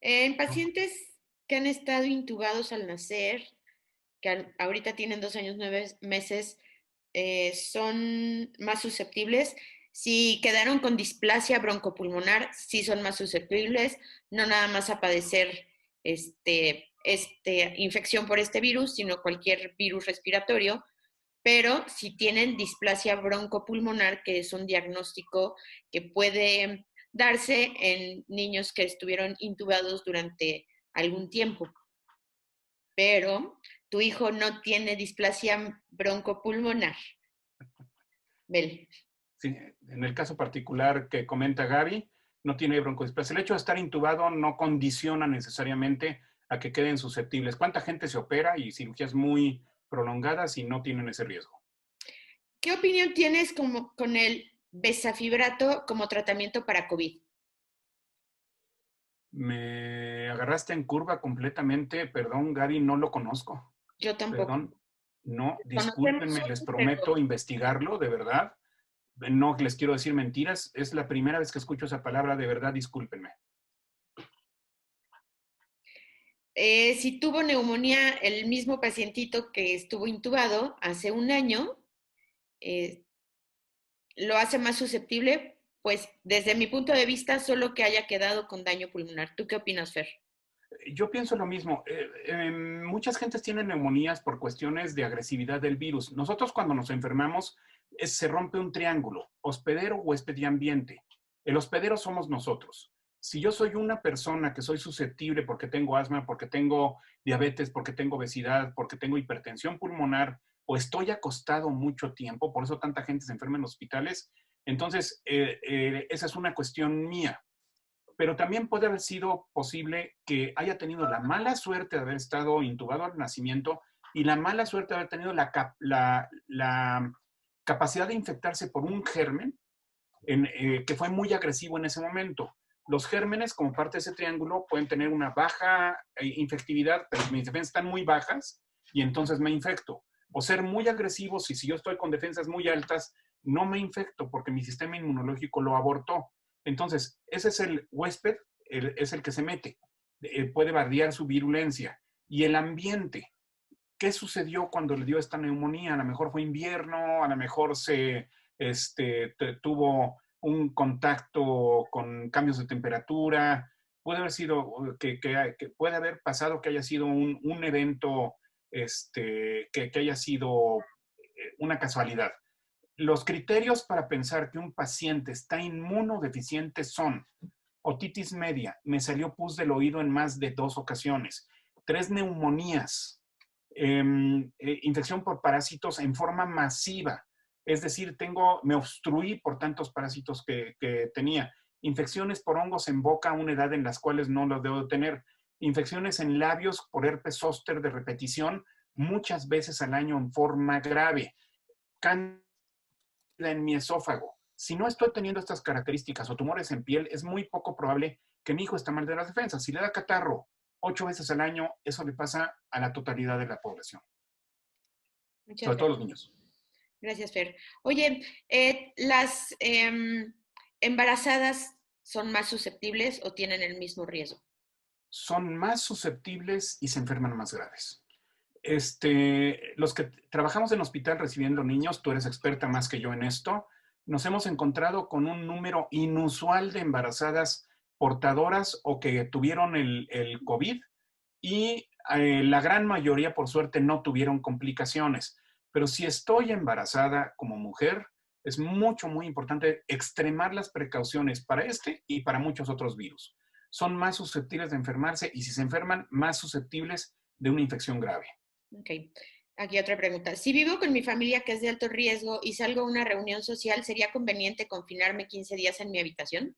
A: En pacientes que han estado intubados al nacer, que ahorita tienen 2 años, 9 meses, son más susceptibles. Si quedaron con displasia broncopulmonar, sí son más susceptibles, no nada más a padecer infección por este virus, sino cualquier virus respiratorio. Pero si tienen displasia broncopulmonar, que es un diagnóstico que puede darse en niños que estuvieron intubados durante algún tiempo. Pero tu hijo no tiene displasia broncopulmonar. Bel.
C: Sí, en el caso particular que comenta Gaby, no tiene broncodisplasia. El hecho de estar intubado no condiciona necesariamente a que queden susceptibles. ¿Cuánta gente se opera y cirugías muy prolongadas y no tienen ese riesgo?
A: ¿Qué opinión tienes con el bezafibrato como tratamiento para COVID?
C: Me agarraste en curva completamente. Perdón, Gaby, no lo conozco.
A: Yo tampoco.
C: Perdón. No,
A: Conocemos
C: discúlpenme, les
A: uno,
C: prometo
A: pero
C: investigarlo, de verdad. No les quiero decir mentiras. Es la primera vez que escucho esa palabra, de verdad, discúlpenme.
A: si tuvo neumonía el mismo pacientito que estuvo intubado hace un año, lo hace más susceptible, pues desde mi punto de vista, solo que haya quedado con daño pulmonar. ¿Tú qué opinas, Fer?
C: Yo pienso lo mismo. Muchas gentes tienen neumonías por cuestiones de agresividad del virus. Nosotros cuando nos enfermamos se rompe un triángulo, hospedero, huésped y ambiente. El hospedero somos nosotros. Si yo soy una persona que soy susceptible porque tengo asma, porque tengo diabetes, porque tengo obesidad, porque tengo hipertensión pulmonar o estoy acostado mucho tiempo, por eso tanta gente se enferma en hospitales, entonces esa es una cuestión mía. Pero también puede haber sido posible que haya tenido la mala suerte de haber estado intubado al nacimiento y la mala suerte de haber tenido la capacidad de infectarse por un germen que fue muy agresivo en ese momento. Los gérmenes, como parte de ese triángulo, pueden tener una baja infectividad, pero mis defensas están muy bajas y entonces me infecto. O ser muy agresivos y si yo estoy con defensas muy altas, no me infecto porque mi sistema inmunológico lo abortó. Entonces, ese es el huésped, es el que se mete. Puede variar su virulencia. Y el ambiente. ¿Qué sucedió cuando le dio esta neumonía? A lo mejor fue invierno, a lo mejor tuvo un contacto con cambios de temperatura. Puede haber sido, que puede haber pasado que haya sido un evento que haya sido una casualidad. Los criterios para pensar que un paciente está inmunodeficiente son otitis media, me salió pus del oído en más de 2 ocasiones, 3 neumonías, infección por parásitos en forma masiva, es decir, me obstruí por tantos parásitos que tenía, infecciones por hongos en boca a una edad en las cuales no los debo tener, infecciones en labios por herpes zóster de repetición muchas veces al año en forma grave, en mi esófago. Si no estoy teniendo estas características o tumores en piel, es muy poco probable que mi hijo esté mal de las defensas. Si le da catarro 8 veces al año, eso le pasa a la totalidad de la población.
A: Muchas
C: sobre todo
A: gracias.
C: los niños.
A: Gracias, Fer. Oye, ¿las embarazadas son más susceptibles o tienen el mismo riesgo?
C: Son más susceptibles y se enferman más graves. Los que trabajamos en hospital recibiendo niños, tú eres experta más que yo en esto, nos hemos encontrado con un número inusual de embarazadas portadoras o que tuvieron el COVID y la gran mayoría, por suerte, no tuvieron complicaciones. Pero si estoy embarazada como mujer, es muy importante extremar las precauciones para este y para muchos otros virus. Son más susceptibles de enfermarse y si se enferman, más susceptibles de una infección grave.
A: Ok. Aquí otra pregunta. Si vivo con mi familia que es de alto riesgo y salgo a una reunión social, ¿sería conveniente confinarme 15 días en mi habitación?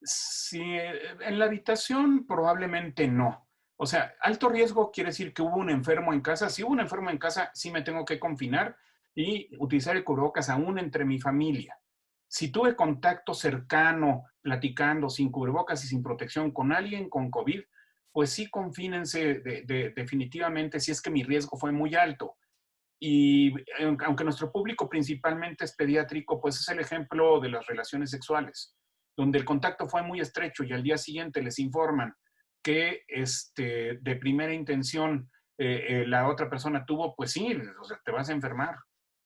C: Sí, en la habitación probablemente no. O sea, alto riesgo quiere decir que hubo un enfermo en casa. Si hubo un enfermo en casa, sí me tengo que confinar y utilizar el cubrebocas aún entre mi familia. Si tuve contacto cercano, platicando, sin cubrebocas y sin protección con alguien con COVID, pues sí confínense definitivamente si es que mi riesgo fue muy alto. Y aunque nuestro público principalmente es pediátrico, pues es el ejemplo de las relaciones sexuales, donde el contacto fue muy estrecho y al día siguiente les informan que de primera intención la otra persona tuvo, pues sí, o sea, te vas a enfermar.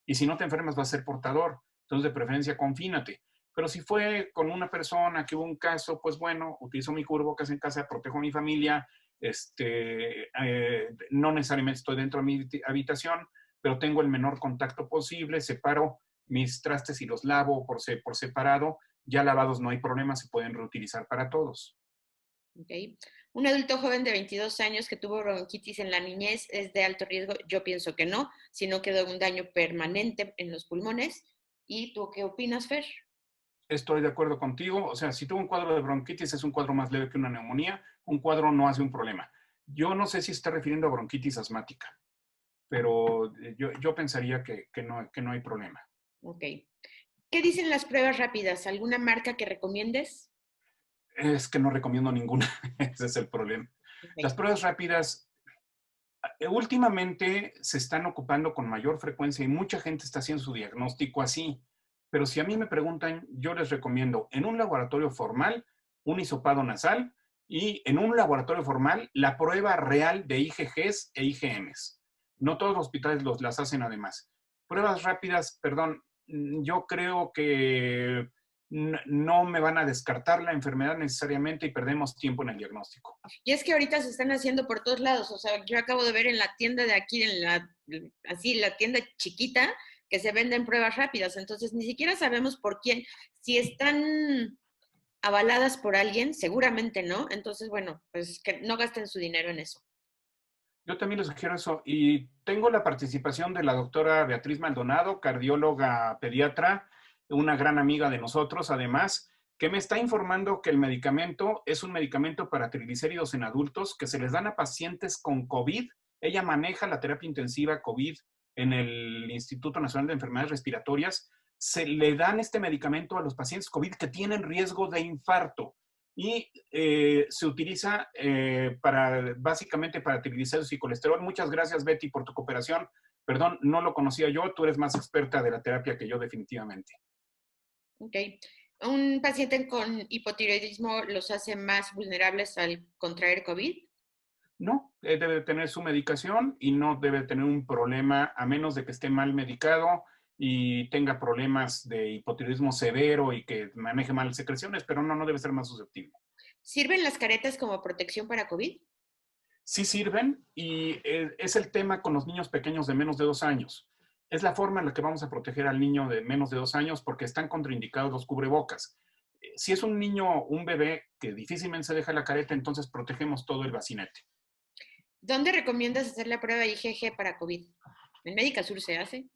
C: Y si no te enfermas vas a ser portador. Entonces, de preferencia, confínate. Pero si fue con una persona que hubo un caso, pues bueno, utilizo mi cubrebocas en casa, protejo a mi familia, no necesariamente estoy dentro de mi habitación, pero tengo el menor contacto posible, separo mis trastes y los lavo por separado, ya lavados no hay problema, se pueden reutilizar para todos.
A: Okay. Un adulto joven de 22 años que tuvo bronquitis en la niñez es de alto riesgo. Yo pienso que no, si no quedó un daño permanente en los pulmones. ¿Y tú qué opinas, Fer?
C: Estoy de acuerdo contigo. O sea, si tuvo un cuadro de bronquitis, es un cuadro más leve que una neumonía. Un cuadro no hace un problema. Yo no sé si se está refiriendo a bronquitis asmática, pero yo pensaría que no hay problema.
A: Ok. ¿Qué dicen las pruebas rápidas? ¿Alguna marca que recomiendes?
C: Es que no recomiendo ninguna. Ese es el problema.
A: Okay.
C: Las pruebas rápidas últimamente se están ocupando con mayor frecuencia y mucha gente está haciendo su diagnóstico así. Pero si a mí me preguntan, yo les recomiendo en un laboratorio formal un hisopado nasal y en un laboratorio formal la prueba real de IgGs e IgMs. No todos los hospitales las hacen además. Pruebas rápidas, perdón, yo creo que no me van a descartar la enfermedad necesariamente y perdemos tiempo en el diagnóstico.
A: Y es que ahorita se están haciendo por todos lados. O sea, yo acabo de ver en la tienda de aquí, la tienda chiquita, que se venden pruebas rápidas. Entonces, ni siquiera sabemos por quién. Si están avaladas por alguien, seguramente no. Entonces, bueno, pues que no gasten su dinero en eso.
C: Yo también les sugiero eso. Y tengo la participación de la doctora Beatriz Maldonado, cardióloga pediatra, una gran amiga de nosotros, además, que me está informando que el medicamento es un medicamento para triglicéridos en adultos que se les dan a pacientes con COVID. Ella maneja la terapia intensiva COVID en el Instituto Nacional de Enfermedades Respiratorias. Se le dan este medicamento a los pacientes COVID que tienen riesgo de infarto y se utiliza básicamente para triglicéridos y colesterol. Muchas gracias, Betty, por tu cooperación. Perdón, no lo conocía yo. Tú eres más experta de la terapia que yo, definitivamente.
A: Ok. ¿Un paciente con hipotiroidismo los hace más vulnerables al contraer COVID?
C: No, debe tener su medicación y no debe tener un problema a menos de que esté mal medicado y tenga problemas de hipotiroidismo severo y que maneje mal secreciones, pero no debe ser más susceptible.
A: ¿Sirven las caretas como protección para COVID?
C: Sí sirven y es el tema con los niños pequeños de menos de 2 años. Es la forma en la que vamos a proteger al niño de menos de 2 años porque están contraindicados los cubrebocas. Si es un niño, un bebé que difícilmente se deja la careta, entonces protegemos todo el bacinete.
A: ¿Dónde recomiendas hacer la prueba IgG para COVID? ¿En Médica Sur se hace?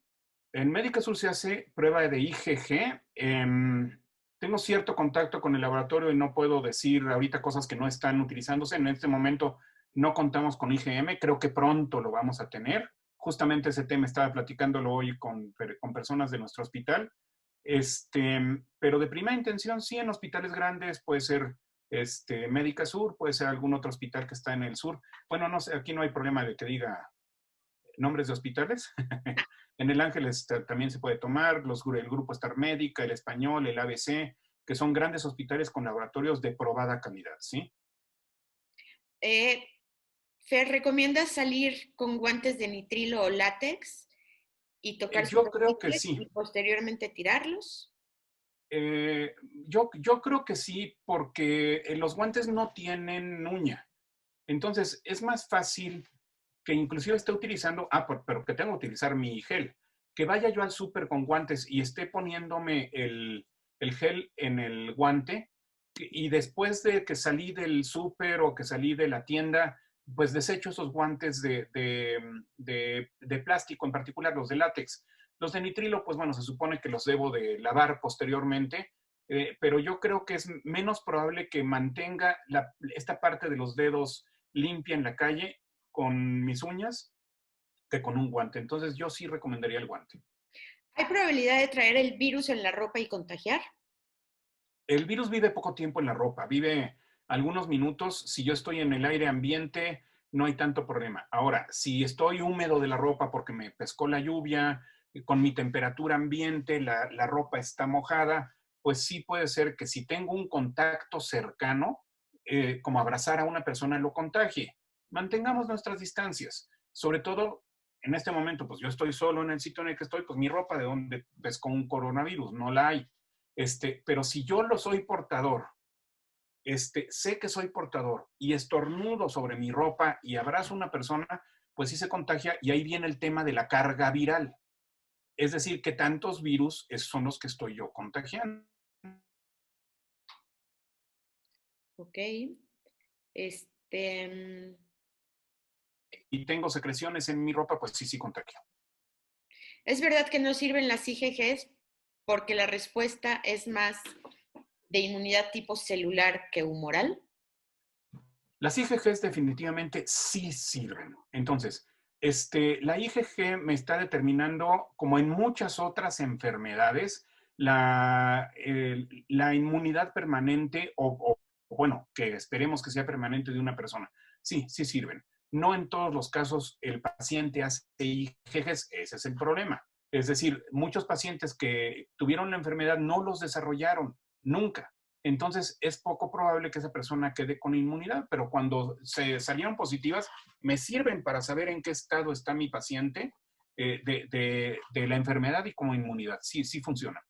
C: En Médica Sur se hace prueba de IgG. Tengo cierto contacto con el laboratorio y no puedo decir ahorita cosas que no están utilizándose. En este momento no contamos con IgM. Creo que pronto lo vamos a tener. Justamente ese tema estaba platicándolo hoy con personas de nuestro hospital. Pero de primera intención, sí, en hospitales grandes puede ser Médica Sur, puede ser algún otro hospital que está en el sur. Bueno, no sé, aquí no hay problema de que diga nombres de hospitales. En el Ángeles también se puede tomar, el Grupo Star Médica, el Español, el ABC, que son grandes hospitales con laboratorios de probada calidad, ¿sí?
A: Fer, ¿recomiendas salir con guantes de nitrilo o látex y tocar
C: Yo creo que sí.
A: y posteriormente tirarlos?
C: Yo creo que sí, porque los guantes no tienen uña. Entonces, es más fácil que inclusive esté utilizando, pero que tengo que utilizar mi gel, que vaya yo al súper con guantes y esté poniéndome el gel en el guante y después de que salí del súper o que salí de la tienda, pues desecho esos guantes de plástico, en particular los de látex. Los de nitrilo, pues bueno, se supone que los debo de lavar posteriormente, pero yo creo que es menos probable que mantenga esta parte de los dedos limpia en la calle con mis uñas que con un guante. Entonces yo sí recomendaría el guante.
A: ¿Hay probabilidad de traer el virus en la ropa y contagiar?
C: El virus vive poco tiempo en la ropa, vive algunos minutos. Si yo estoy en el aire ambiente, no hay tanto problema. Ahora, si estoy húmedo de la ropa porque me pescó la lluvia, con mi temperatura ambiente, la ropa está mojada, pues sí puede ser que si tengo un contacto cercano, como abrazar a una persona, lo contagie. Mantengamos nuestras distancias. Sobre todo, en este momento, pues yo estoy solo en el sitio en el que estoy, pues mi ropa de dónde pescó un coronavirus, no la hay. Pero si yo lo soy portador, sé que soy portador y estornudo sobre mi ropa y abrazo a una persona, pues sí se contagia y ahí viene el tema de la carga viral. Es decir, que tantos virus son los que estoy yo contagiando.
A: Ok. Este,
C: Y tengo secreciones en mi ropa, pues sí contagio.
A: ¿Es verdad que no sirven las IgGs porque la respuesta es más de inmunidad tipo celular que humoral?
C: Las IgGs definitivamente sí sirven. Entonces, la IgG me está determinando, como en muchas otras enfermedades, la inmunidad permanente bueno, que esperemos que sea permanente de una persona. Sí sirven. No en todos los casos el paciente hace IgGs, ese es el problema. Es decir, muchos pacientes que tuvieron la enfermedad no los desarrollaron nunca. Entonces es poco probable que esa persona quede con inmunidad, pero cuando se salieron positivas, me sirven para saber en qué estado está mi paciente de la enfermedad y como inmunidad. Sí funciona.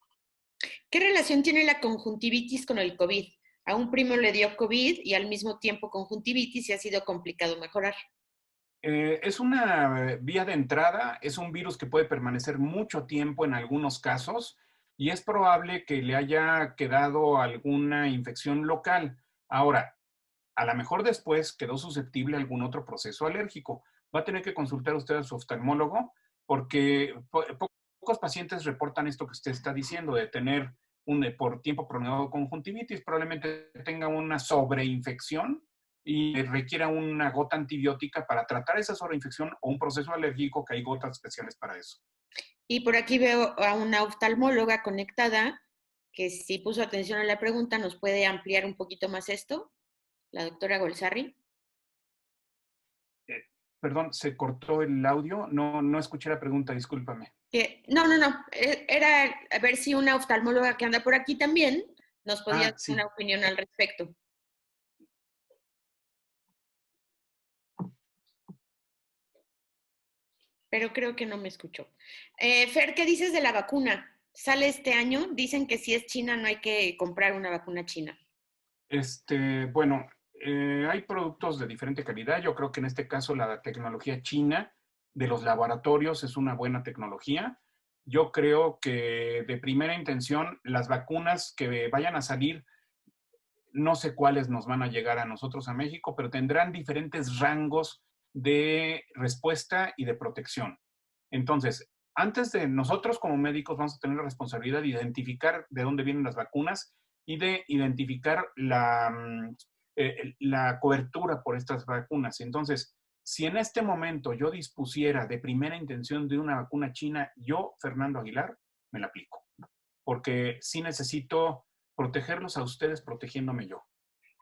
A: ¿Qué relación tiene la conjuntivitis con el COVID? A un primo le dio COVID y al mismo tiempo conjuntivitis y ha sido complicado mejorar.
C: Es una vía de entrada, es un virus que puede permanecer mucho tiempo en algunos casos y es probable que le haya quedado alguna infección local. Ahora, a lo mejor después quedó susceptible a algún otro proceso alérgico. Va a tener que consultar usted a su oftalmólogo porque pocos pacientes reportan esto que usted está diciendo, de tener por tiempo prolongado conjuntivitis. Probablemente tenga una sobreinfección y requiera una gota antibiótica para tratar esa sobreinfección o un proceso alérgico, que hay gotas especiales para eso.
A: Y por aquí veo a una oftalmóloga conectada que si puso atención a la pregunta nos puede ampliar un poquito más esto, la doctora Golzarri.
C: Perdón, se cortó el audio. No escuché la pregunta, discúlpame.
A: No. Era a ver si una oftalmóloga que anda por aquí también nos podía dar
C: Sí.
A: una opinión al respecto. Pero creo que no me escuchó. Fer, ¿qué dices de la vacuna? Sale este año, dicen que si es China no hay que comprar una vacuna china.
C: Bueno, hay productos de diferente calidad. Yo creo que en este caso la tecnología china de los laboratorios es una buena tecnología. Yo creo que de primera intención las vacunas que vayan a salir, no sé cuáles nos van a llegar a nosotros a México, pero tendrán diferentes rangos de respuesta y de protección. Entonces, antes de nosotros como médicos vamos a tener la responsabilidad de identificar de dónde vienen las vacunas y de identificar la cobertura por estas vacunas. Entonces, si en este momento yo dispusiera de primera intención de una vacuna china, yo, Fernando Aguilar, me la aplico. Porque sí necesito protegerlos a ustedes protegiéndome yo.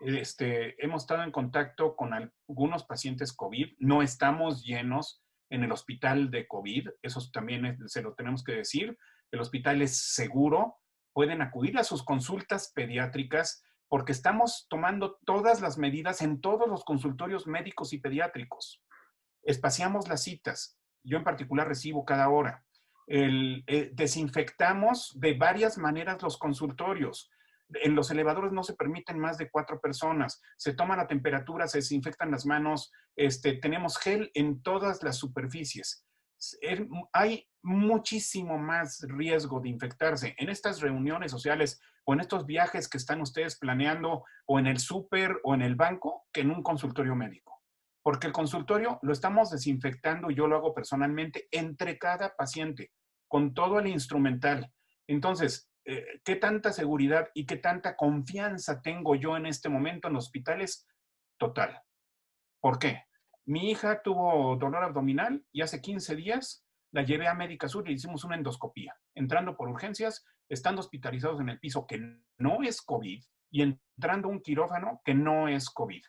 C: Hemos estado en contacto con algunos pacientes COVID, no estamos llenos en el hospital de COVID, eso también se lo tenemos que decir, el hospital es seguro, pueden acudir a sus consultas pediátricas porque estamos tomando todas las medidas en todos los consultorios médicos y pediátricos. Espaciamos las citas, yo en particular recibo cada hora. Desinfectamos de varias maneras los consultorios. En los elevadores no se permiten más de 4 personas. Se toma la temperatura, se desinfectan las manos. Tenemos gel en todas las superficies. Hay muchísimo más riesgo de infectarse en estas reuniones sociales o en estos viajes que están ustedes planeando o en el súper o en el banco que en un consultorio médico. Porque el consultorio lo estamos desinfectando, yo lo hago personalmente, entre cada paciente, con todo el instrumental. Entonces, ¿qué tanta seguridad y qué tanta confianza tengo yo en este momento en los hospitales? Total. ¿Por qué? Mi hija tuvo dolor abdominal y hace 15 días la llevé a Médica Sur y le hicimos una endoscopía, entrando por urgencias, estando hospitalizados en el piso que no es COVID y entrando a un quirófano que no es COVID.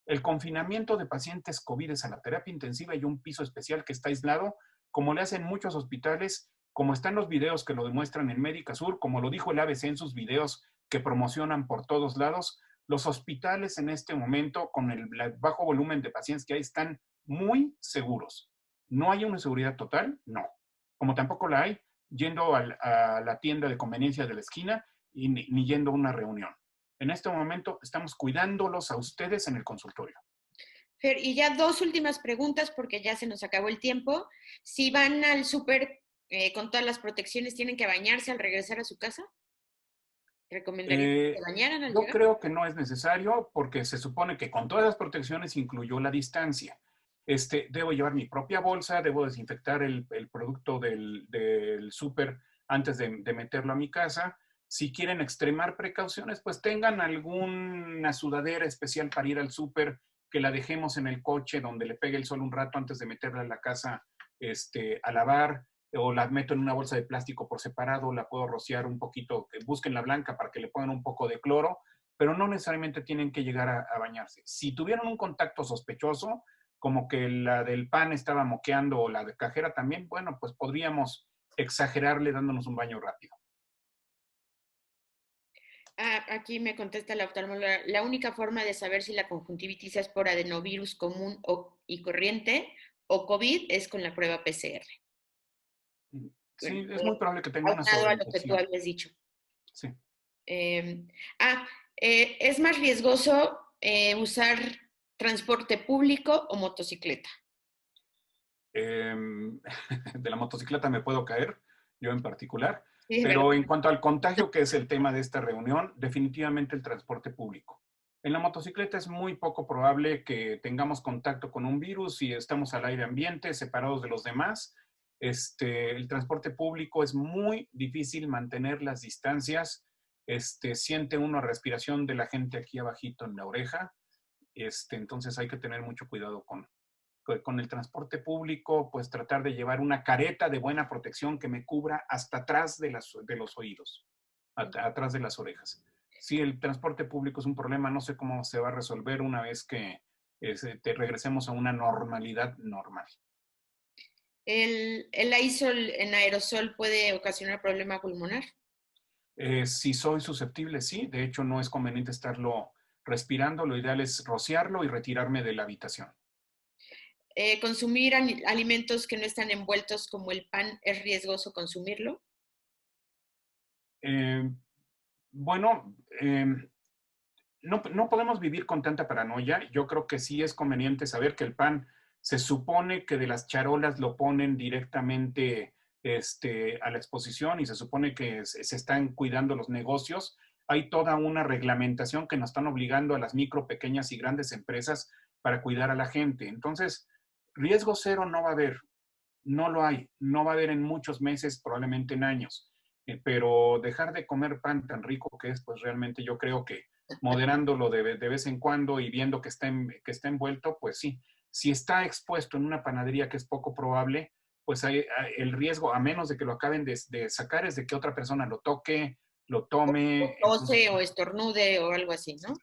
C: El confinamiento de pacientes COVID es a la terapia intensiva y un piso especial que está aislado, como le hacen muchos hospitales, como están los videos que lo demuestran en Médica Sur, como lo dijo el ABC en sus videos que promocionan por todos lados. Los hospitales en este momento, con el bajo volumen de pacientes que hay, están muy seguros. ¿No hay una seguridad total? No. Como tampoco la hay yendo a la tienda de conveniencia de la esquina y ni yendo a una reunión. En este momento estamos cuidándolos a ustedes en el consultorio.
A: Fer, y ya dos últimas preguntas porque ya se nos acabó el tiempo. Si van al súper con todas las protecciones, ¿tienen que bañarse al regresar a su casa? ¿Recomendaría que se bañaran al
C: Yo
A: llegar?
C: creo que no es necesario porque se supone que con todas las protecciones incluyó la distancia. Debo llevar mi propia bolsa, debo desinfectar el producto del súper antes de meterlo a mi casa. Si quieren extremar precauciones, pues tengan alguna sudadera especial para ir al súper, que la dejemos en el coche donde le pegue el sol un rato antes de meterla a la casa a lavar, o la meto en una bolsa de plástico por separado, la puedo rociar un poquito, busquen la blanca para que le pongan un poco de cloro, pero no necesariamente tienen que llegar a bañarse. Si tuvieron un contacto sospechoso, como que la del pan estaba moqueando o la de cajera también, bueno, pues podríamos exagerarle dándonos un baño rápido.
A: Aquí me contesta la oftalmóloga. La única forma de saber si la conjuntivitis es por adenovirus común y corriente o COVID es con la prueba PCR.
C: Sí,
A: Bueno,
C: es muy probable que tenga una
A: aunado a lo que tú
C: sobreinfección.
A: habías dicho.
C: Sí.
A: ¿Es más riesgoso usar transporte público o motocicleta?
C: De la motocicleta me puedo caer, yo en particular,
A: Sí,
C: pero
A: ¿verdad?
C: en cuanto al contagio, que es el tema de esta reunión, definitivamente el transporte público. En la motocicleta es muy poco probable que tengamos contacto con un virus si estamos al aire ambiente, separados de los demás. El transporte público es muy difícil mantener las distancias. Siente uno respiración de la gente aquí abajito en la oreja. Entonces hay que tener mucho cuidado con el transporte público, pues tratar de llevar una careta de buena protección que me cubra hasta atrás de los oídos, atrás de las orejas. Si el transporte público es un problema, no sé cómo se va a resolver una vez que regresemos a una normalidad normal.
A: ¿El aisol en aerosol puede ocasionar problema pulmonar?
C: Si soy susceptible, sí. De hecho, no es conveniente estarlo respirando. Lo ideal es rociarlo y retirarme de la habitación.
A: ¿Consumir alimentos que no están envueltos como el pan es riesgoso consumirlo?
C: Bueno, no podemos vivir con tanta paranoia. Yo creo que sí es conveniente saber que el pan se supone que de las charolas lo ponen directamente a la exposición y se supone que se están cuidando los negocios. Hay toda una reglamentación que nos están obligando a las micro, pequeñas y grandes empresas para cuidar a la gente. Entonces, riesgo cero no va a haber. No lo hay. No va a haber en muchos meses, probablemente en años. Pero dejar de comer pan tan rico que es, pues realmente yo creo que moderándolo de vez en cuando y viendo que está envuelto, pues sí. Si está expuesto en una panadería, que es poco probable, pues el riesgo, a menos de que lo acaben de sacar, es de que otra persona lo toque, lo tome.
A: O tose o estornude o algo así, ¿no?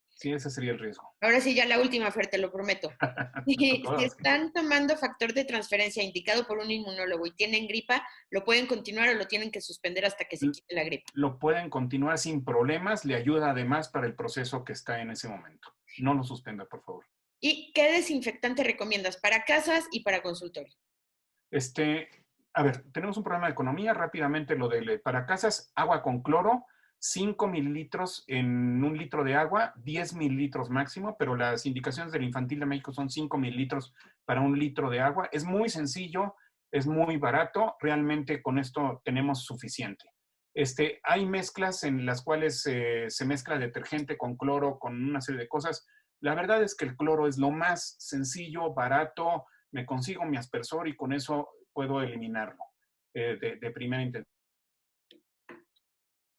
C: Sí, ese sería el riesgo.
A: Ahora sí, ya la última, Fer, te lo prometo. Si están tomando factor de transferencia indicado por un inmunólogo y tienen gripa, ¿lo pueden continuar o lo tienen que suspender hasta que se quite la gripa?
C: Lo pueden continuar sin problemas, le ayuda además para el proceso que está en ese momento. No lo suspenda, por favor.
A: ¿Y qué desinfectante recomiendas para casas y para consultorio?
C: A ver, tenemos un problema de economía, rápidamente para casas, agua con cloro, 5 mililitros en 1 litro de agua, 10 mililitros máximo, pero las indicaciones del Infantil de México son 5 mililitros para 1 litro de agua. Es muy sencillo, es muy barato, realmente con esto tenemos suficiente. Hay mezclas en las cuales se mezcla detergente con cloro, con una serie de cosas. La verdad es que el cloro es lo más sencillo, barato, me consigo mi aspersor y con eso puedo eliminarlo de primera intención.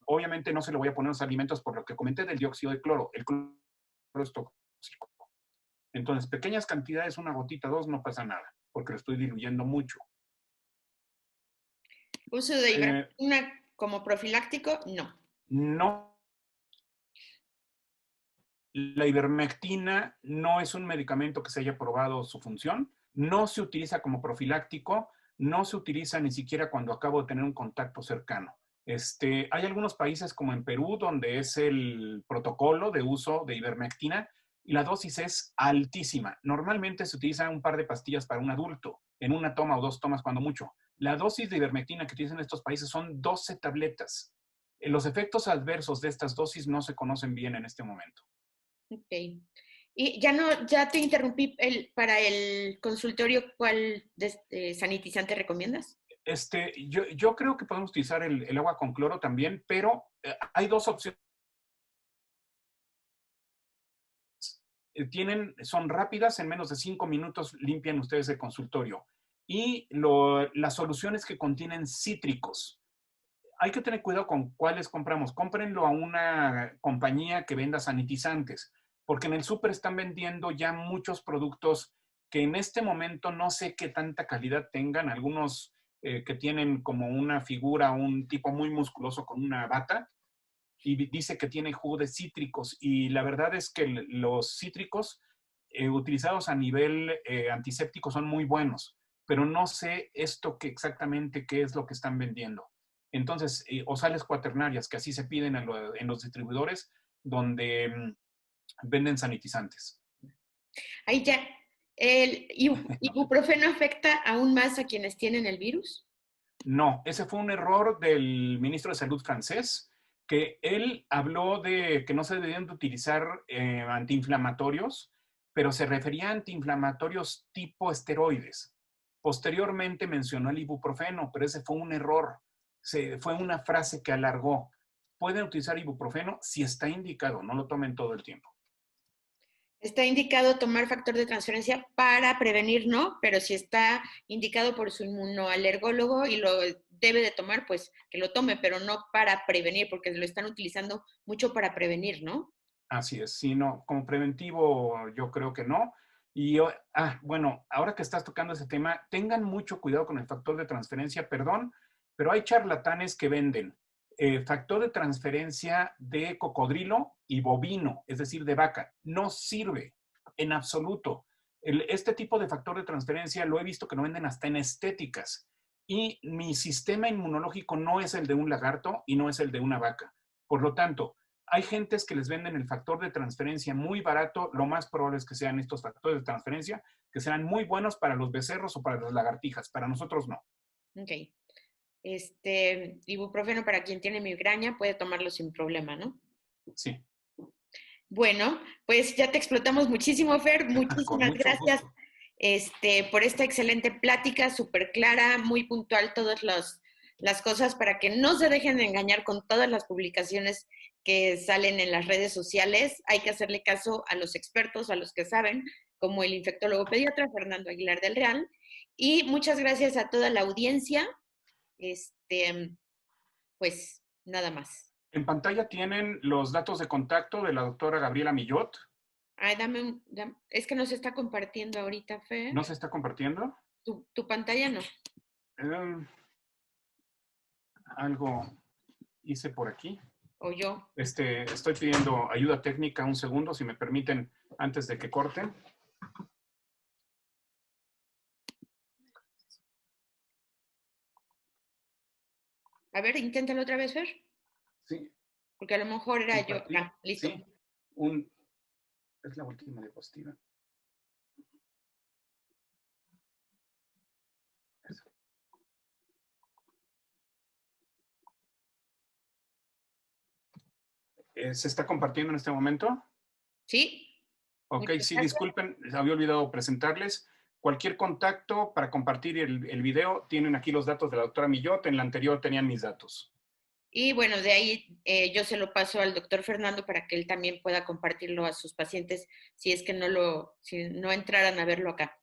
C: Obviamente no se lo voy a poner a los alimentos por lo que comenté del dióxido de cloro. El cloro es tóxico. Entonces, pequeñas cantidades, una gotita, 2, no pasa nada, porque lo estoy diluyendo mucho.
A: ¿Uso de ivermectina como profiláctico? No.
C: No. La ivermectina no es un medicamento que se haya probado su función. No se utiliza como profiláctico. No se utiliza ni siquiera cuando acabo de tener un contacto cercano. Hay algunos países como en Perú donde es el protocolo de uso de ivermectina y la dosis es altísima. Normalmente se utiliza un par de pastillas para un adulto. en una toma o 2 tomas cuando mucho. La dosis de ivermectina que tienen estos países son 12 tabletas. Los efectos adversos de estas dosis no se conocen bien en este momento.
A: Ok. Y ya te interrumpí para el consultorio, ¿cuál sanitizante recomiendas?
C: Yo creo que podemos utilizar el agua con cloro también, pero hay 2 opciones. Son rápidas, en menos de 5 minutos limpian ustedes el consultorio. Y las soluciones que contienen cítricos. Hay que tener cuidado con cuáles compramos. Cómprenlo a una compañía que venda sanitizantes, porque en el súper están vendiendo ya muchos productos que en este momento no sé qué tanta calidad tengan. Algunos que tienen como una figura, un tipo muy musculoso con una bata, y dice que tiene jugo de cítricos. Y la verdad es que los cítricos utilizados a nivel antiséptico son muy buenos, pero no sé esto que exactamente qué es lo que están vendiendo. Entonces, o sales cuaternarias, que así se piden en los distribuidores donde venden sanitizantes.
A: Ahí ya. ¿El ibuprofeno afecta aún más a quienes tienen el virus?
C: No, ese fue un error del ministro de Salud francés, que él habló de que no se debían de utilizar antiinflamatorios, pero se refería a antiinflamatorios tipo esteroides. Posteriormente mencionó el ibuprofeno, pero ese fue un error. Fue una frase que alargó. Pueden utilizar ibuprofeno si está indicado, no lo tomen todo el tiempo.
A: Está indicado tomar factor de transferencia para prevenir, no, pero si está indicado por su inmunoalergólogo y lo debe de tomar, pues que lo tome, pero no para prevenir, porque lo están utilizando mucho para prevenir, ¿no?
C: Así es, sí, no, como preventivo yo creo que no. Y bueno, ahora que estás tocando ese tema, tengan mucho cuidado con el factor de transferencia, perdón, pero hay charlatanes que venden factor de transferencia de cocodrilo y bovino, es decir, de vaca. No sirve en absoluto. Este tipo de factor de transferencia lo he visto que lo venden hasta en estéticas. Y mi sistema inmunológico no es el de un lagarto y no es el de una vaca. Por lo tanto, hay gentes que les venden el factor de transferencia muy barato. Lo más probable es que sean estos factores de transferencia que serán muy buenos para los becerros o para las lagartijas. Para nosotros no.
A: Ok. Ibuprofeno para quien tiene migraña puede tomarlo sin problema, ¿no?
C: Sí.
A: Bueno, pues ya te explotamos muchísimo, Fer. Muchísimas gracias por esta excelente plática, súper clara, muy puntual, todas las cosas para que no se dejen de engañar con todas las publicaciones que salen en las redes sociales. Hay que hacerle caso a los expertos, a los que saben, como el infectólogo pediatra Fernando Aguilar del Real. Y muchas gracias a toda la audiencia. Pues nada más.
C: En pantalla tienen los datos de contacto de la doctora Gabriela Millot.
A: Ay, es que no se está compartiendo ahorita, Fer.
C: ¿No se está compartiendo?
A: Tu pantalla no.
C: Algo hice por aquí.
A: O yo.
C: Estoy pidiendo ayuda técnica, un segundo, si me permiten, antes de que corten.
A: A ver, inténtalo otra vez, Fer.
C: Sí.
A: Porque a lo mejor era yo. Listo.
C: Sí, es la última diapositiva. Eso. ¿Se está compartiendo en este momento?
A: Sí.
C: Ok, sí, disculpen, había olvidado presentarles. Cualquier contacto para compartir el video, tienen aquí los datos de la doctora Millot. En la anterior tenían mis datos.
A: Y bueno, de ahí yo se lo paso al doctor Fernando para que él también pueda compartirlo a sus pacientes si es que si no entraran a verlo acá.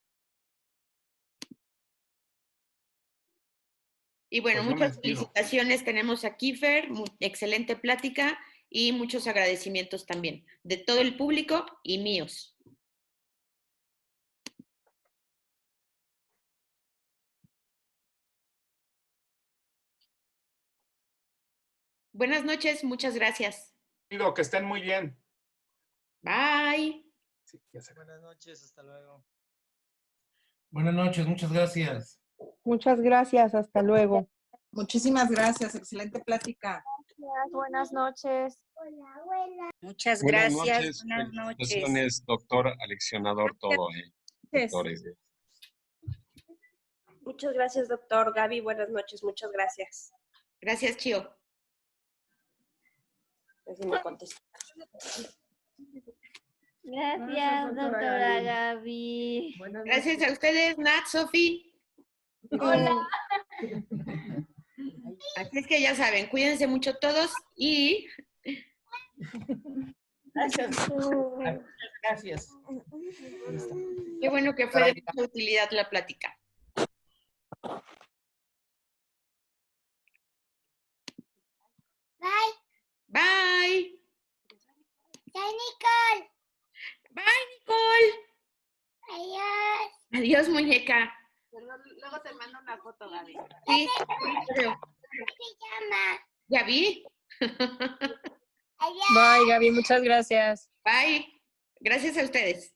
A: Y bueno,
C: Pues
A: muchas felicitaciones tenemos aquí, Fer, excelente plática y muchos agradecimientos también de todo el público y míos. Buenas noches, muchas gracias.
C: Que estén muy bien.
A: Bye.
C: Sí,
H: buenas noches, hasta luego.
I: Buenas noches, muchas gracias.
J: Muchas gracias, hasta luego.
K: Muchísimas gracias, excelente plática.
D: Gracias, buenas noches. Hola, abuela.
L: Muchas gracias, buenas noches.
M: Felicitaciones, doctor, aleccionador todo, doctores. Muchas gracias, doctor. Gaby, buenas noches. Muchas gracias.
A: Gracias, Chio.
M: Así me contesta.
N: Gracias, doctora Gaby.
A: Gracias a ustedes, Nat, Sofi.
N: Hola.
A: Así es que ya saben, cuídense mucho todos y...
K: Gracias. Gracias.
A: Qué bueno que fue de mucha utilidad la plática.
O: Bye.
A: Bye.
O: Bye, Nicole.
A: Bye, Nicole.
O: Adiós.
A: Adiós, muñeca.
G: Luego te mando una foto, Gaby.
A: Sí, creo.
O: ¿Cómo se llama?
A: ¿Ya vi?
O: Adiós.
P: Bye, Gaby, muchas gracias.
A: Bye. Gracias a ustedes.